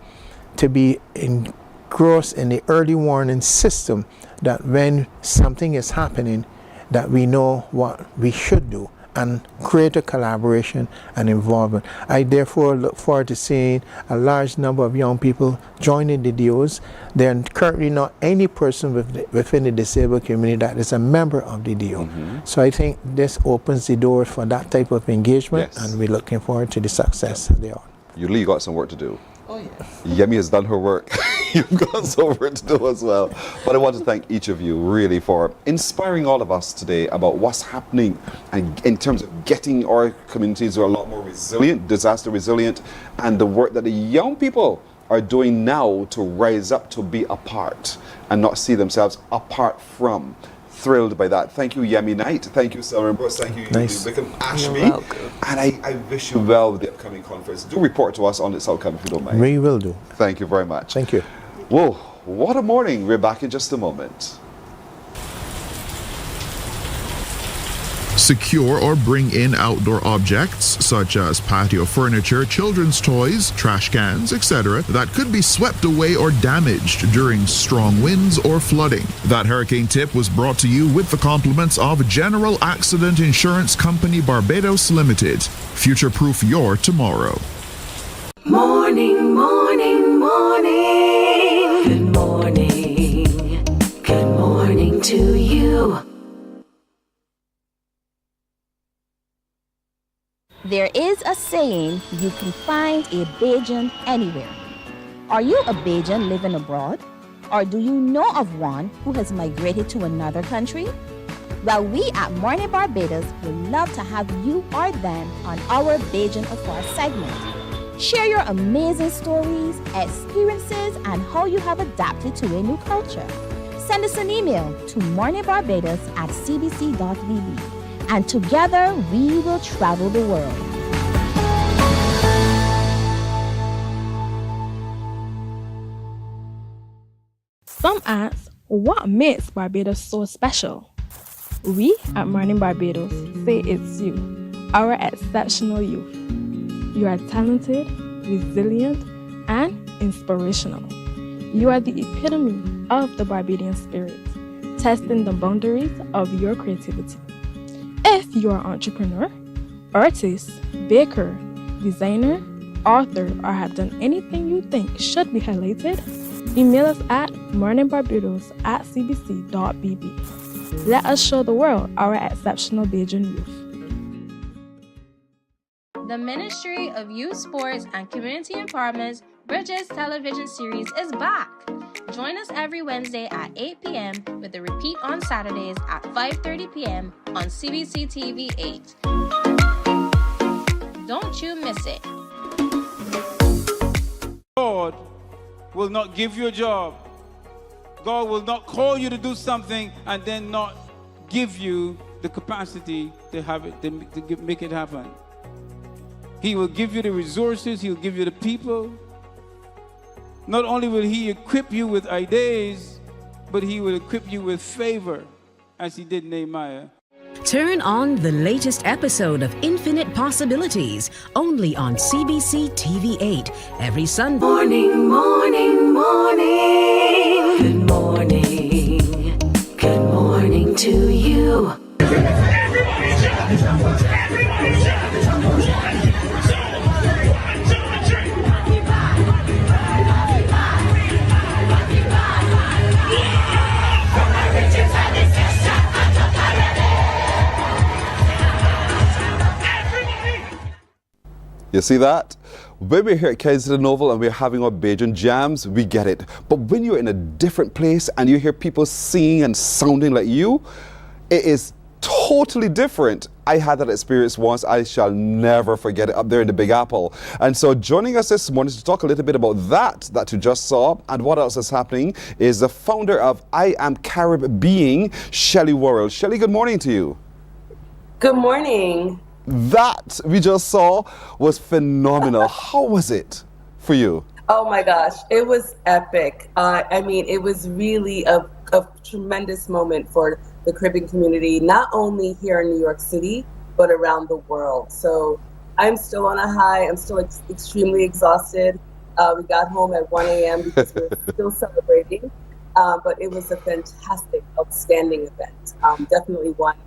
to be engrossed in the early warning system, that when something is happening, that we know what we should do, and greater collaboration and involvement. I therefore look forward to seeing a large number of young people joining the DOs. There are currently not any person within the disabled community that is a member of the DO. So I think this opens the door for that type of engagement, and we're looking forward to the success thereon. You got some work to do. Oh yeah. Yemi has done her work. You've got some work to do as well. But I want to thank each of you really for inspiring all of us today about what's happening and in terms of getting our communities a lot more resilient, disaster resilient, and the work that the young people are doing now to rise up to be a part and not see themselves apart from. Thrilled by that. Thank you, Yemi Knight. Thank you, Selwyn Brooks. Thank you, Wickham Ashby. And I wish you well with the upcoming conference. Do report to us on its outcome if you don't mind. We will do. Thank you very much. Thank you. Whoa, what a morning. We're back in just a moment. Secure or bring in outdoor objects such as patio furniture, children's toys, trash cans, etc. that could be swept away or damaged during strong winds or flooding. That hurricane tip was brought to you with the compliments of General Accident Insurance Company Barbados Limited. Future-proof your tomorrow. Morning, morning, morning. Good morning. Good morning to you. There is a saying, you can find a Bajan anywhere. Are you a Bajan living abroad? Or do you know of one who has migrated to another country? Well, we at Mornin Barbados would love to have you or them on our Bajan Afar segment. Share your amazing stories, experiences, and how you have adapted to a new culture. Send us an email to morninbarbados@cbc.vb. And together we will travel the world. Some ask, what makes Barbados so special? We at Mornin Barbados say it's you, our exceptional youth. You are talented, resilient, and inspirational. You are the epitome of the Barbadian spirit, testing the boundaries of your creativity. If you are an entrepreneur, artist, baker, designer, author, or have done anything you think should be highlighted, Email us at morninbarbados@cbc.bb. Let us show the world our exceptional Bajan youth. The Ministry of Youth, Sports and Community Empowerment's Bridges television series is back. Join us every Wednesday at 8 p.m. with a repeat on Saturdays at 5:30 p.m. on CBC TV 8. Don't you miss it. God will not give you a job. God will not call you to do something and then not give you the capacity to have it, to make it happen. He will give you the resources, he'll give you the people. Not only will he equip you with ideas, but he will equip you with favor, as he did Nehemiah. Turn on the latest episode of Infinite Possibilities, only on CBC TV 8, every Sunday. Morning, morning, morning. Good morning. Good morning to you. Everybody jump! Everybody jump! 1, 2, 3. You see that? When we're here at Kensington Oval and we're having our Bajan jams, we get it. But when you're in a different place and you hear people singing and sounding like you, it is totally different. I had that experience once. I shall never forget it up there in the Big Apple. And so joining us this morning to talk a little bit about that you just saw and what else is happening is the founder of I Am Carib Being, Shelley Worrell. Shelley, good morning to you. Good morning. That we just saw was phenomenal. How was it for you? Oh my gosh, it was epic. I mean, it was really a tremendous moment for the Caribbean community, not only here in New York City, but around the world. So I'm still on a high. I'm still extremely exhausted. We got home at 1 a.m. because we're still celebrating. But it was a fantastic, outstanding event. Definitely one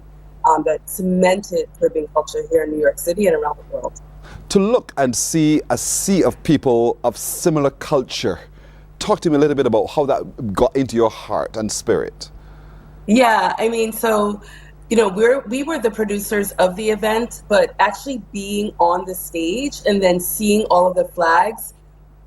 that cemented Caribbean culture here in New York City and around the world. To look and see a sea of people of similar culture, talk to me a little bit about how that got into your heart and spirit. Yeah, I mean, so, you know, we were the producers of the event, but actually being on the stage and then seeing all of the flags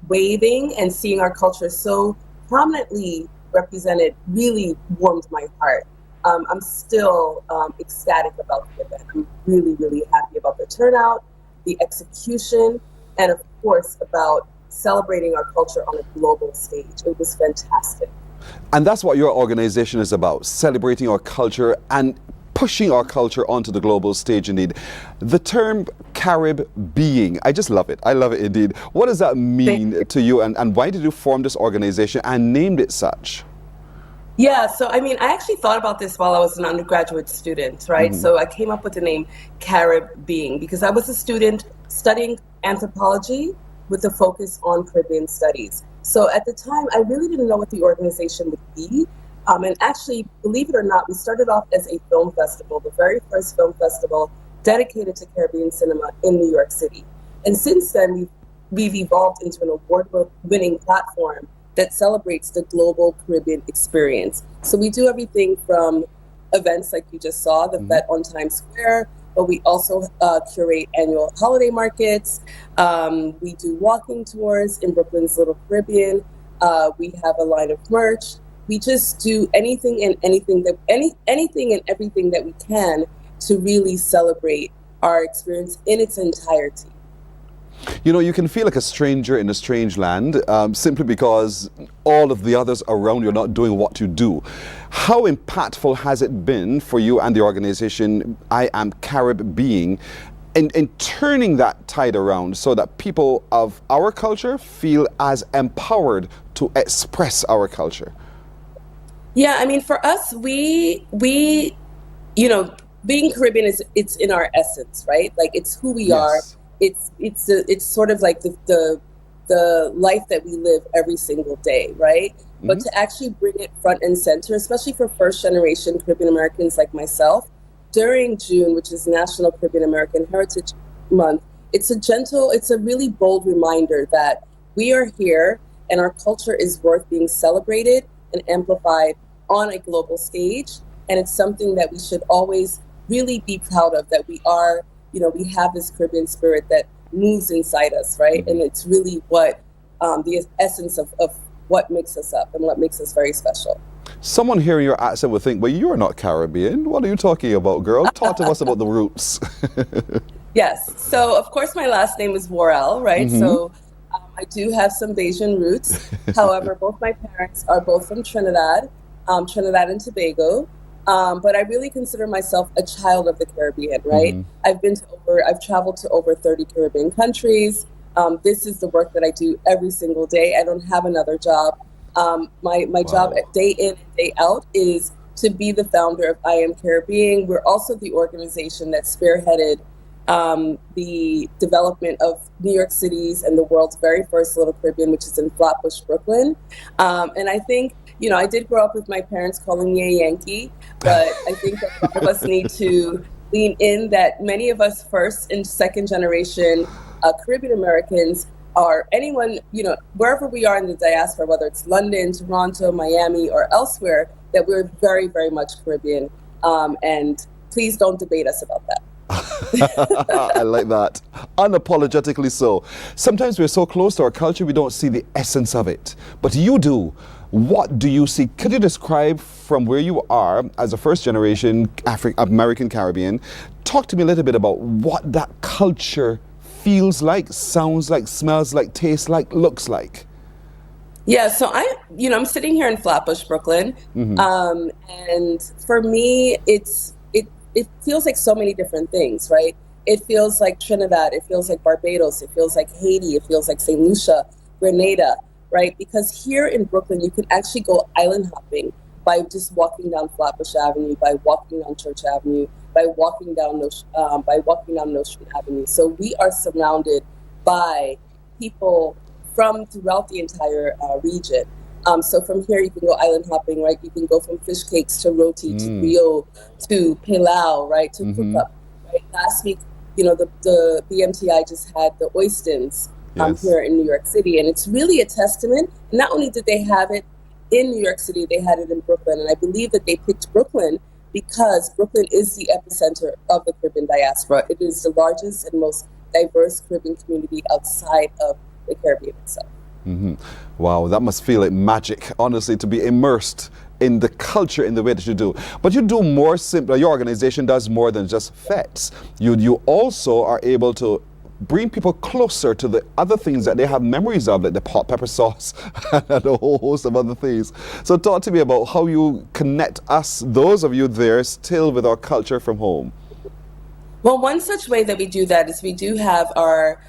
waving and seeing our culture so prominently represented really warmed my heart. I'm still ecstatic about the event. I'm really, really happy about the turnout, the execution, and of course about celebrating our culture on a global stage. It was fantastic. And that's what your organization is about, celebrating our culture and pushing our culture onto the global stage indeed. The term Carib Being, I just love it. I love it indeed. What does that mean to you, and why did you form this organization and named it such? Yeah, so I mean, I actually thought about this while I was an undergraduate student, right? So I came up with the name Carib Being because I was a student studying anthropology with a focus on Caribbean studies. So at the time, I really didn't know what the organization would be. And actually, believe it or not, we started off as a film festival, the very first film festival dedicated to Caribbean cinema in New York City. And since then, we've evolved into an award-winning platform that celebrates the global Caribbean experience. So we do everything from events like you just saw, the Fête on Times Square, but we also curate annual holiday markets. We do walking tours in Brooklyn's Little Caribbean. We have a line of merch. We just do anything and everything that we can to really celebrate our experience in its entirety. You know, you can feel like a stranger in a strange land simply because all of the others around you are not doing what you do. How impactful has it been for you and the organization I Am Carib Being in turning that tide around so that people of our culture feel as empowered to express our culture? Yeah, I mean, for us, we you know, being Caribbean it's in our essence, right? Like it's who we are. It's sort of like the life that we live every single day, right? But to actually bring it front and center, especially for first generation Caribbean Americans like myself, during June, which is National Caribbean American Heritage Month, it's a really bold reminder that we are here and our culture is worth being celebrated and amplified on a global stage. And it's something that we should always really be proud of, that we are, we have this Caribbean spirit that moves inside us, right? And it's really what the essence of what makes us up and what makes us very special. Someone hearing your accent would think, well, you're not Caribbean. What are you talking about, girl? Talk to us about the roots. Yes. So, of course, my last name is Worrell, right? So I do have some Bajan roots. However, both my parents are both from Trinidad, Trinidad and Tobago. But I really consider myself a child of the Caribbean, right? I've traveled to over 30 Caribbean countries. This is the work that I do every single day. I don't have another job. My job day in and day out is to be the founder of I Am Caribbean. We're also the organization that spearheaded the development of New York City's and the world's very first Little Caribbean, which is in Flatbush, Brooklyn. And I think, I did grow up with my parents calling me a Yankee, but I think that a lot of us need to lean in that many of us first and second generation Caribbean Americans are anyone, wherever we are in the diaspora, whether it's London, Toronto, Miami, or elsewhere, that we're very, very much Caribbean. And please don't debate us about that. I like that. Unapologetically so. Sometimes we're so close to our culture, we don't see the essence of it. But you do. What do you see? Could you describe from where you are as a first generation American Caribbean? Talk to me a little bit about what that culture feels like, sounds like, smells like, tastes like, looks like. Yeah, so I'm sitting here in Flatbush, Brooklyn. And for me, it feels like so many different things, right? It feels like Trinidad, it feels like Barbados, it feels like Haiti, it feels like St. Lucia, Grenada, right? Because here in Brooklyn, you can actually go island hopping by just walking down Flatbush Avenue, by walking down Church Avenue, by walking down Nostrand Avenue. So we are surrounded by people from throughout the entire region. So from here, you can go island hopping, right? You can go from fish cakes to roti to Rio to Pilau, right? To Kukup, right? Last week, the BMTI just had the oysters here in New York City. And it's really a testament. Not only did they have it in New York City, they had it in Brooklyn. And I believe that they picked Brooklyn because Brooklyn is the epicenter of the Caribbean diaspora. It is the largest and most diverse Caribbean community outside of the Caribbean itself. Wow, that must feel like magic, honestly, to be immersed in the culture in the way that you do. But you do more simple. Your organization does more than just fetes. You also are able to bring people closer to the other things that they have memories of, like the hot pepper sauce and a whole host of other things. So talk to me about how you connect us, those of you there, still with our culture from home. Well, one such way that we do that is we do have our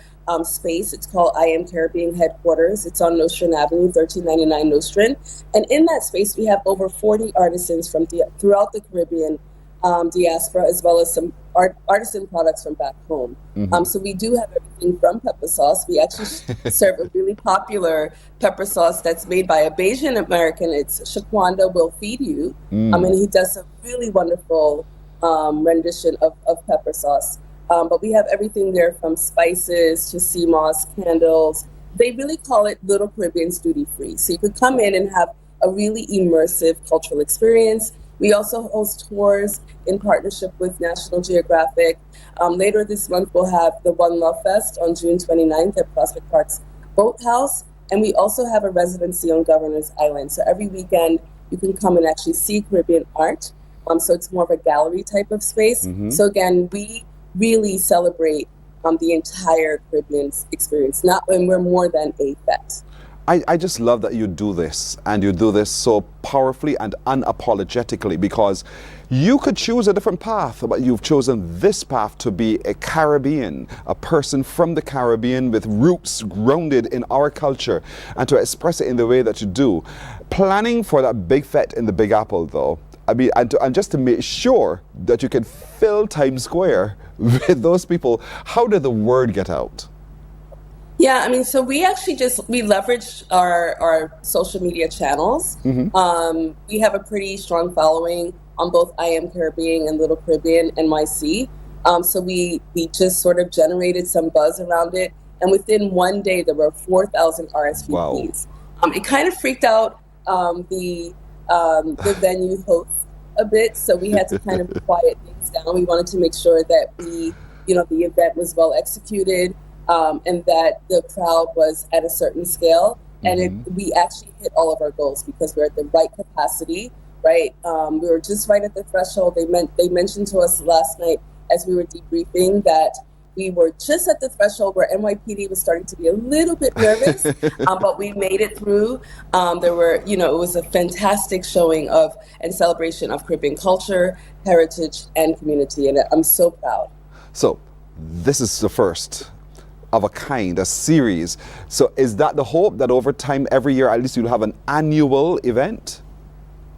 space. It's called I Am Caribbean Headquarters. It's on Nostrand Avenue, 1399 Nostrand. And in that space, we have over 40 artisans from throughout the Caribbean diaspora, as well as some artisan products from back home. So we do have everything from pepper sauce. We actually serve a really popular pepper sauce that's made by a Bajan American. It's Shaquanda Will Feed You. And he does a really wonderful rendition of pepper sauce. But we have everything there from spices to sea moss, candles. They really call it Little Caribbean's duty free. So you could come in and have a really immersive cultural experience. We also host tours in partnership with National Geographic. Later this month, we'll have the One Love Fest on June 29th at Prospect Park's Boathouse. And we also have a residency on Governor's Island. So every weekend, you can come and actually see Caribbean art. So it's more of a gallery type of space. So again, we really celebrate the entire Caribbean experience. And we're more than a fete. I just love that you do this, and you do this so powerfully and unapologetically, because you could choose a different path, but you've chosen this path to be a Caribbean, a person from the Caribbean with roots grounded in our culture, and to express it in the way that you do. Planning for that big fete in the Big Apple, though, I mean, and just to make sure that you can fill Times Square with those people, how did the word get out? Yeah, I mean, so we actually we leveraged our social media channels. We have a pretty strong following on both I Am Caribbean and Little Caribbean NYC. So we just sort of generated some buzz around it. And within one day, there were 4,000 RSVPs. It kind of freaked out the venue host a bit, so we had to kind of quiet things down. We wanted to make sure that the event was well executed and that the crowd was at a certain scale. And we actually hit all of our goals because we're at the right capacity, right? We were just right at the threshold. They mentioned to us last night as we were debriefing that we were just at the threshold where NYPD was starting to be a little bit nervous, but we made it through. It was a fantastic showing of and celebration of Caribbean culture, heritage, and community, and I'm so proud. So, this is the first of a kind, a series. So, is that the hope that over time, every year, at least you'll have an annual event?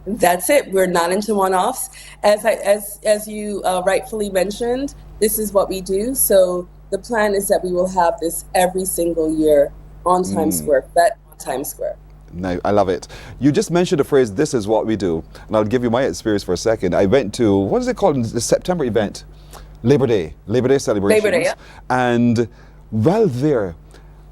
That's it. We're not into one-offs. As you rightfully mentioned, this is what we do. So the plan is that we will have this every single year on Times Square, on Times Square. No, I love it. You just mentioned the phrase, this is what we do. And I'll give you my experience for a second. I went to, what is it called, the September event? Labor Day celebrations. Labor Day, yeah. And while there,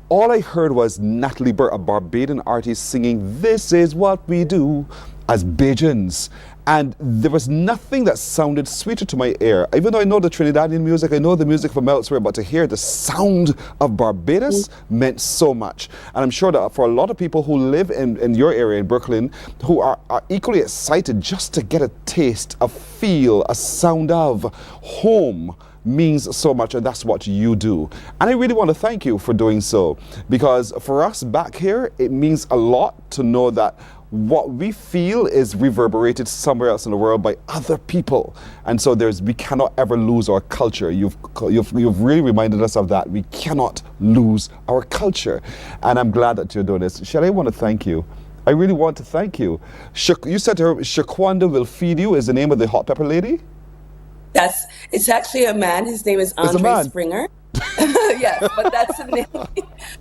all I heard was Natalie Burr, a Barbadian artist, singing, "This is what we do," as Bajans. And there was nothing that sounded sweeter to my ear. Even though I know the Trinidadian music, I know the music from elsewhere, but to hear the sound of Barbados meant so much. And I'm sure that for a lot of people who live in your area, in Brooklyn, who are equally excited just to get a taste, a feel, a sound of home means so much, and that's what you do. And I really want to thank you for doing so, because for us back here, it means a lot to know that what we feel is reverberated somewhere else in the world by other people. And so we cannot ever lose our culture. You've really reminded us of that. We cannot lose our culture. And I'm glad that you're doing this. Shelley, I want to thank you. I really want to thank you. You said to her, Shaquanda will feed you is the name of the hot pepper lady? It's actually a man. His name is Andre Springer. Yes, but that's the name.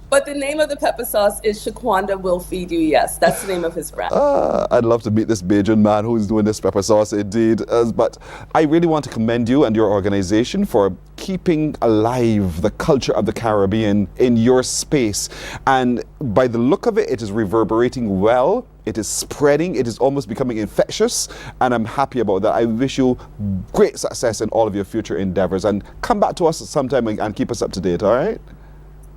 But the name of the pepper sauce is Shaquanda Will Feed You. Yes, that's the name of his brand. I'd love to meet this Bajan man who's doing this pepper sauce, indeed. But I really want to commend you and your organization for keeping alive the culture of the Caribbean in your space. And by the look of it, it is reverberating well. It is spreading. It is almost becoming infectious. And I'm happy about that. I wish you great success in all of your future endeavors. And come back to us sometime and keep us up to date, all right?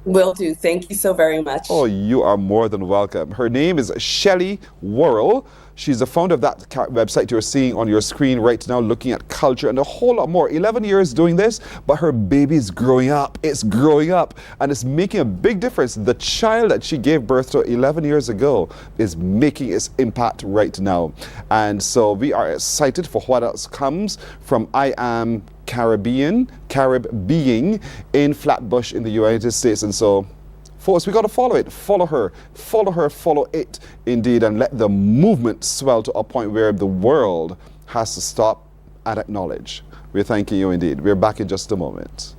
Will do. Thank you so very much. Oh, you are more than welcome. Her name is Shelley Worrell. She's the founder of that website you're seeing on your screen right now, looking at culture and a whole lot more. 11 years doing this, but her baby's growing up. It's growing up, and it's making a big difference. The child that she gave birth to 11 years ago is making its impact right now. And so we are excited for what else comes from I Am Carib Being in Flatbush in the United States. And so, folks, we got to follow it. Follow her, follow it, indeed, and let the movement swell to a point where the world has to stop and acknowledge. We're thanking you indeed. We're back in just a moment.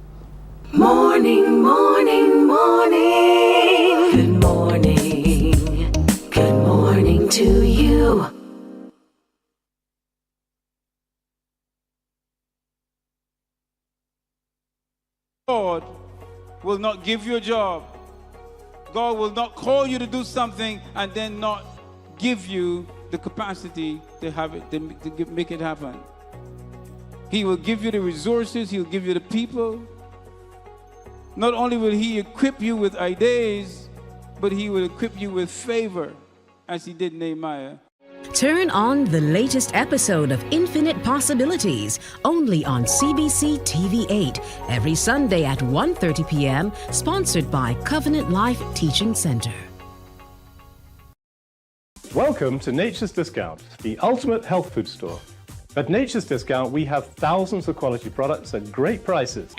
Morning, morning, morning. Good morning. Good morning to you. God will not give you a job. God will not call you to do something and then not give you the capacity to have it, to make it happen. He will give you the resources. He'll give you the people. Not only will he equip you with ideas, but he will equip you with favor, as he did Nehemiah. Turn on the latest episode of Infinite Possibilities, only on CBC TV8, every Sunday at 1:30 p.m., sponsored by Covenant Life Teaching Center. Welcome to Nature's Discount, the ultimate health food store. At Nature's Discount, we have thousands of quality products at great prices.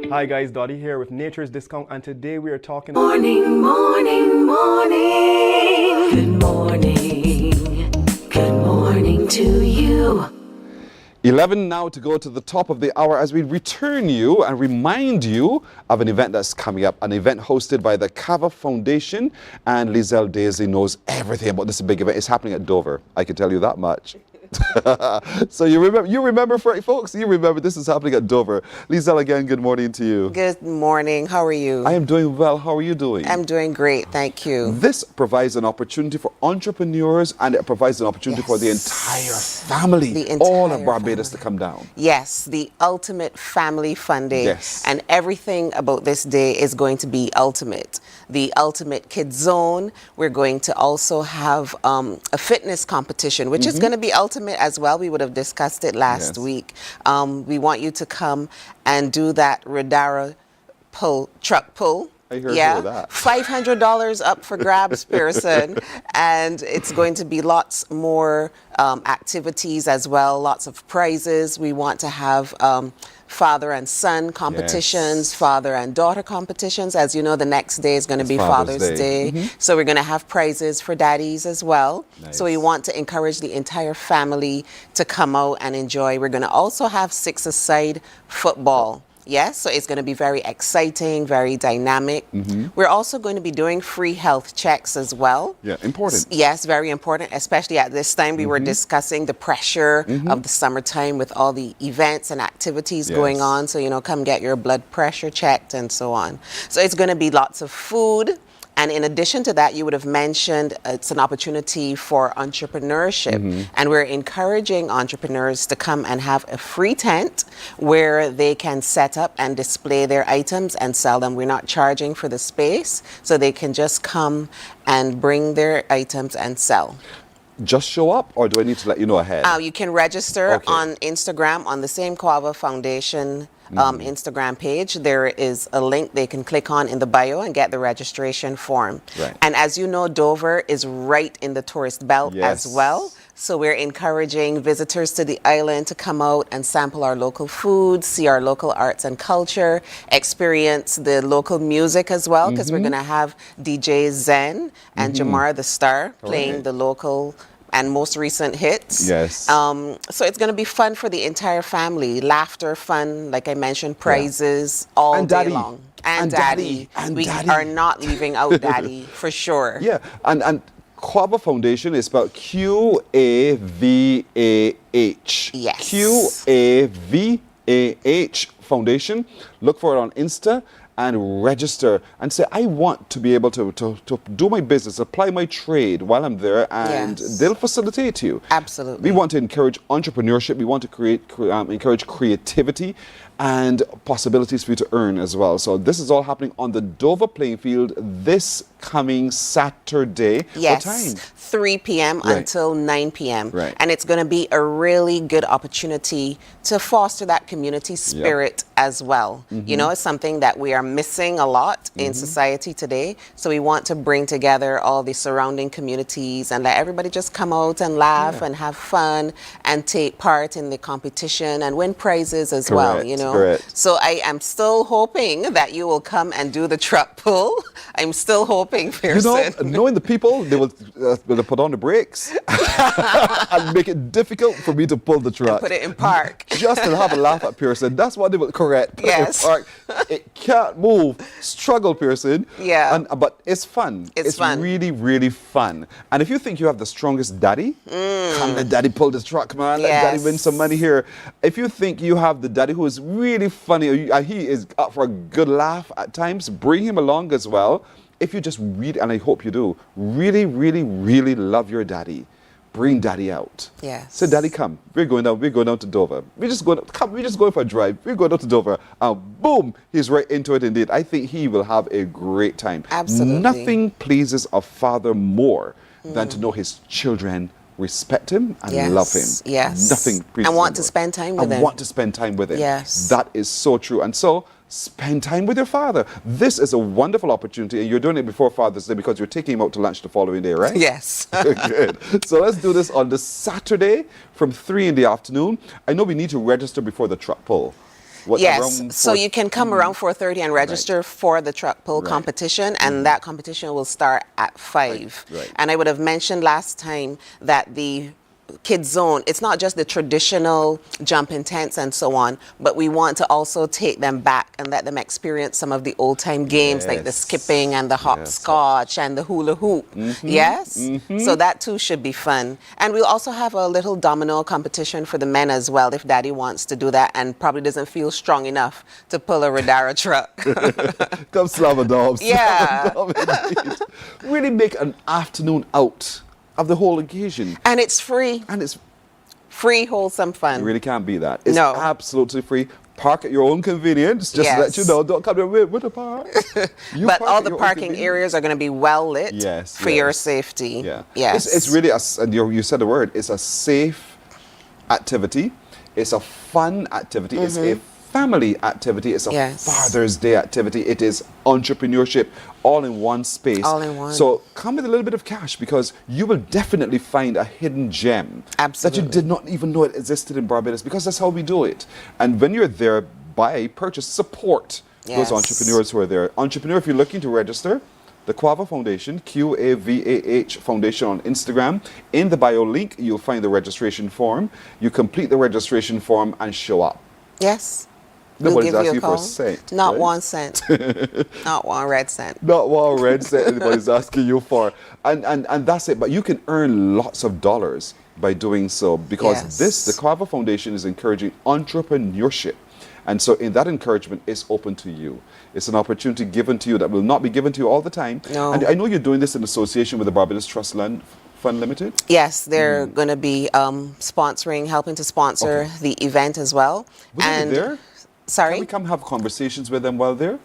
Hi guys, Dottie here with Nature's Discount, and today we are talking Morning, morning, morning. Good morning. Good morning to you. 11 now to go to the top of the hour as we return you and remind you of an event that's coming up, an event hosted by the Cava Foundation, and Lizelle Daisy knows everything about this big event. It's happening at Dover, I can tell you that much. So you remember, folks? You remember this is happening at Dover. Lizelle, again, good morning to you. Good morning. How are you? I am doing well. How are you doing? I'm doing great. Thank you. This provides an opportunity for entrepreneurs, and it provides an opportunity for the entire family, all of Barbados to come down. Yes, the ultimate family fun day. Yes. And everything about this day is going to be ultimate. The ultimate kids zone. We're going to also have a fitness competition, which is going to be ultimate as well. We would have discussed it last week. We want you to come and do that Radara truck pull. I heard that. $500 up for grabs, Pearson. And it's going to be lots more activities as well, lots of prizes. We want to have father and son competitions, father and daughter competitions. As you know, the next day is going to be Father's Day. So we're going to have prizes for daddies as well. So we want to encourage the entire family to come out and enjoy. We're going to also have six-a-side football. Yes, so it's going to be very exciting, very dynamic. We're also going to be doing free health checks as well. Yeah, important. Yes, very important, especially at this time. We were discussing the pressure of the summertime with all the events and activities going on. So, you know, come get your blood pressure checked and so on. So it's going to be lots of food. And in addition to that, you would have mentioned it's an opportunity for entrepreneurship. And we're encouraging entrepreneurs to come and have a free tent where they can set up and display their items and sell them. We're not charging for the space, so they can just come and bring their items and sell. Just show up, or do I need to let you know ahead? You can register on Instagram on the same Quava Foundation Instagram page. There is a link they can click on in the bio and get the registration form. And as you know, Dover is right in the tourist belt as well. So we're encouraging visitors to the island to come out and sample our local food, see our local arts and culture, experience the local music as well, because we're going to have DJ Zen and Jamar the Star playing the local and most recent hits. Yes. So it's going to be fun for the entire family. Laughter, fun, like I mentioned, prizes all day long. And Daddy. We are not leaving out Daddy for sure. Yeah, and Quava Foundation is spelled Q-A-V-A-H. Yes. Q-A-V-A-H Foundation. Look for it on Insta and register and say, I want to be able to do my business, apply my trade while I'm there, and they'll facilitate you. Absolutely. We want to encourage entrepreneurship. We want to encourage creativity and possibilities for you to earn as well. So this is all happening on the Dover playing field this coming Saturday. Yes. What time? 3 p.m. until 9 p.m. And it's going to be a really good opportunity to foster that community spirit as well. You know, it's something that we are missing a lot in society today. So we want to bring together all the surrounding communities and let everybody just come out and laugh and have fun and take part in the competition and win prizes as well, you know. So I am still hoping that you will come and do the truck pull. I'm still hoping, Pearson. You know, knowing the people, they will put on the brakes and make it difficult for me to pull the truck. And put it in park. Just to have a laugh at Pearson. That's what they will correct. Put it in park. It can't move. Struggle, Pearson. Yeah. But it's fun. It's fun. Really, really fun. And if you think you have the strongest daddy, come let daddy pull this truck, man. Let daddy win some money here. If you think you have the daddy who is really funny, he is up for a good laugh at times, bring him along as well. If you just really, and I hope you do, really, really, really love your daddy, bring daddy out. Yes. Say, daddy, come. We're going down to Dover. We're just going for a drive. We're going down to Dover. And boom, he's right into it indeed. I think he will have a great time. Absolutely. Nothing pleases a father more than to know his children respect him and love him. Yes. Nothing pleases and want him to more. spend time with him. And want to spend time with him. Yes. That is so true. And so, spend time with your father. This is a wonderful opportunity, and you're doing it before Father's Day because you're taking him out to lunch the following day, right? Yes. Good. So let's do this on the Saturday from 3 in the afternoon. I know we need to register before the truck pull. Yes, so you can come around 4:30 and register for the truck pull competition, and that competition will start at 5. And I would have mentioned last time that the kids zone, it's not just the traditional jumping tents and so on, but we want to also take them back and let them experience some of the old time games like the skipping and the hopscotch and the hula hoop. Yes? So that too should be fun. And we'll also have a little domino competition for the men as well if daddy wants to do that and probably doesn't feel strong enough to pull a Radara truck. Come slam a dog. Yeah. Really make an afternoon out of the whole occasion. And it's free. And it's free, wholesome fun. You really can't beat that. It's No. absolutely free. Park at your own convenience. Just to let you know, don't come there with a park. But all the parking areas are going to be well lit for your safety. Yeah. Yes. It's really, and you said the word, it's a safe activity. It's a fun activity. It's a family activity. It's a Father's Day activity. It is entrepreneurship all in one space. All in one. So come with a little bit of cash because you will definitely find a hidden gem that you did not even know it existed in Barbados because that's how we do it. And when you're there, purchase, support those entrepreneurs who are there. Entrepreneur, if you're looking to register, the Quava Foundation, QAVAH Foundation on Instagram. In the bio link, you'll find the registration form. You complete the registration form and show up. Yes. Nobody's We'll give asking you a for a call. cent. Not right? 1 cent. Not 1 red cent. Not 1 red cent anybody's asking you for. And that's it. But you can earn lots of dollars by doing so because the Quava Foundation is encouraging entrepreneurship. And so in that encouragement, it's open to you. It's an opportunity given to you that will not be given to you all the time. No. And I know you're doing this in association with the Barbados Trust Land Fund Limited? Yes, they're going to be helping to sponsor the event as well. Will they be there? Sorry? Can we come have conversations with them while they're?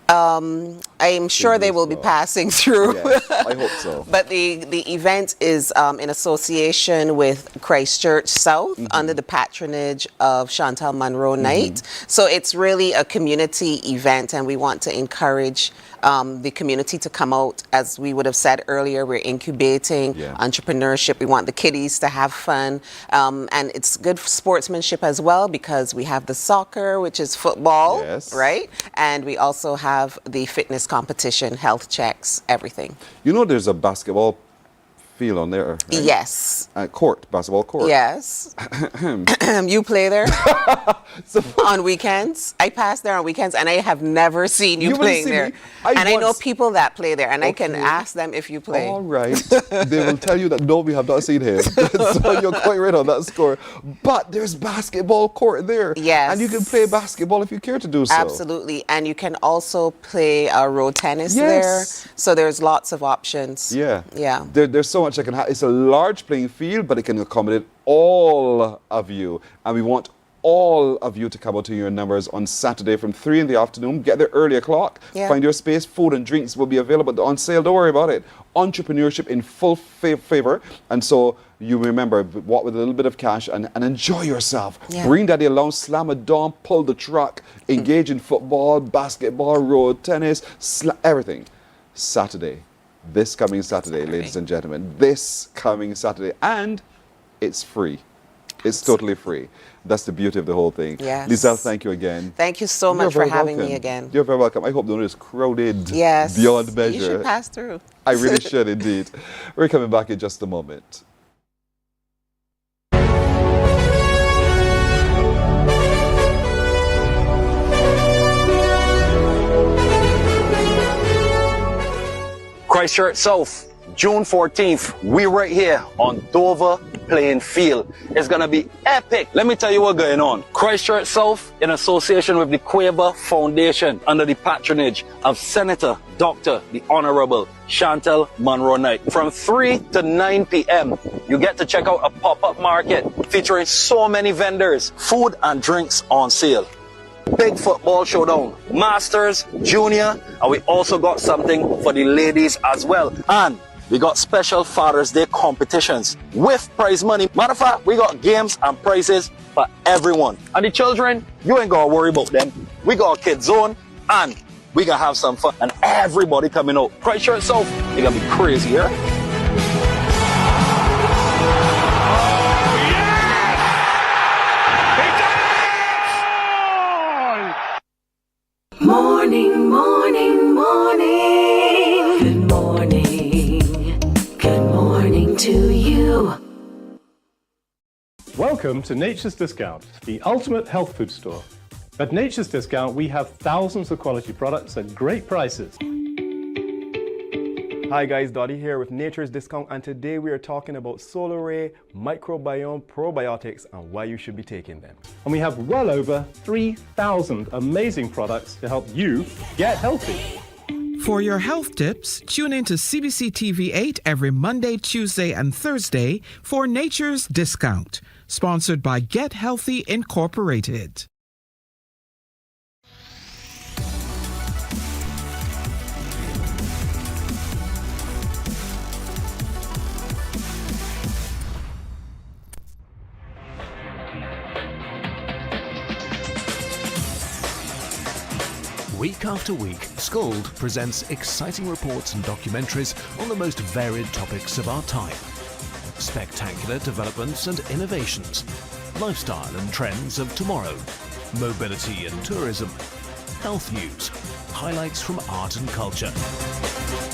I'm sure they will be passing through. Yes, I hope so. But the event is in association with Christchurch South under the patronage of Chantal Monroe Knight. So it's really a community event and we want to encourage the community to come out. As we would have said earlier, we're incubating entrepreneurship. We want the kiddies to have fun. And it's good sportsmanship as well because we have the soccer, which is football, right? And we also have the fitness competition, health checks, everything. You know there's a basketball field on there, right? Yes. Basketball court. Yes. You play there on weekends? I pass there on weekends and I have never seen you playing there. I know people that play there and I can ask them if you play. All right. They will tell you that no, we have not seen him. So you're quite right on that score. But there's basketball court there. Yes. And you can play basketball if you care to do so. Absolutely. And you can also play road tennis there. So there's lots of options. Yeah. Yeah. There's so much I can have. It's a large playing field, but it can accommodate all of you. And we want all of you to come out to your numbers on Saturday from 3 in the afternoon. Get there early o'clock. Yeah. Find your space. Food and drinks will be available on sale. Don't worry about it. Entrepreneurship in full favor. And so you remember, walk with a little bit of cash and enjoy yourself. Yeah. Bring daddy along, slam a dom, pull the truck, engage in football, basketball, road tennis, everything. Saturday. This coming Saturday, ladies and gentlemen. This coming Saturday. And it's free. It's totally free. That's the beauty of the whole thing. Yes. Lizelle, thank you again. Thank you so much for having me again. You're very welcome. I hope the note is crowded Yes. beyond measure. You should pass through. I really should indeed. We're coming back in just a moment. Christchurch South, June 14th, we right here on Dover Playing Field. It's gonna be epic. Let me tell you what's going on. Christchurch South, in association with the Quava Foundation, under the patronage of Senator Dr. the Honorable Chantal Monroe Knight. From 3 to 9 p.m., you get to check out a pop-up market featuring so many vendors, food and drinks on sale. Big football showdown, Masters, Junior, and we also got something for the ladies as well. And we got special Father's Day competitions with prize money. Matter of fact, we got games and prizes for everyone. And the children, you ain't gonna worry about them. We got a kids zone and we gonna have some fun. And everybody coming out. Christchurch South, it's gonna be crazy here. Morning, morning, morning. Good morning. Good morning to you. Welcome to Nature's Discount, the ultimate health food store. At Nature's Discount, we have thousands of quality products at great prices. Hi guys, Dottie here with Nature's Discount, and today we are talking about Solar Ray microbiome probiotics and why you should be taking them. And we have well over 3,000 amazing products to help you get healthy. For your health tips, tune in to CBC TV 8 every Monday, Tuesday, and Thursday for Nature's Discount, sponsored by Get Healthy Incorporated. Week after week, Scald presents exciting reports and documentaries on the most varied topics of our time. Spectacular developments and innovations, lifestyle and trends of tomorrow, mobility and tourism, health news, highlights from art and culture.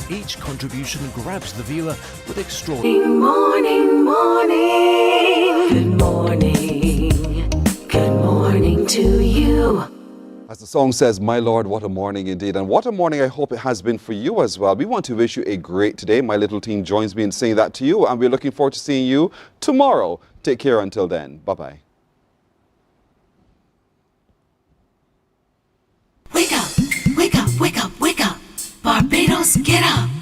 Each contribution grabs the viewer with extraordinary... Morning, morning. Good morning. Good morning to you. As the song says, my Lord, what a morning indeed. And what a morning I hope it has been for you as well. We want to wish you a great today. My little team joins me in saying that to you, and we're looking forward to seeing you tomorrow. Take care until then. Bye-bye. Wake up, wake up, wake up, wake up. Barbados, get up.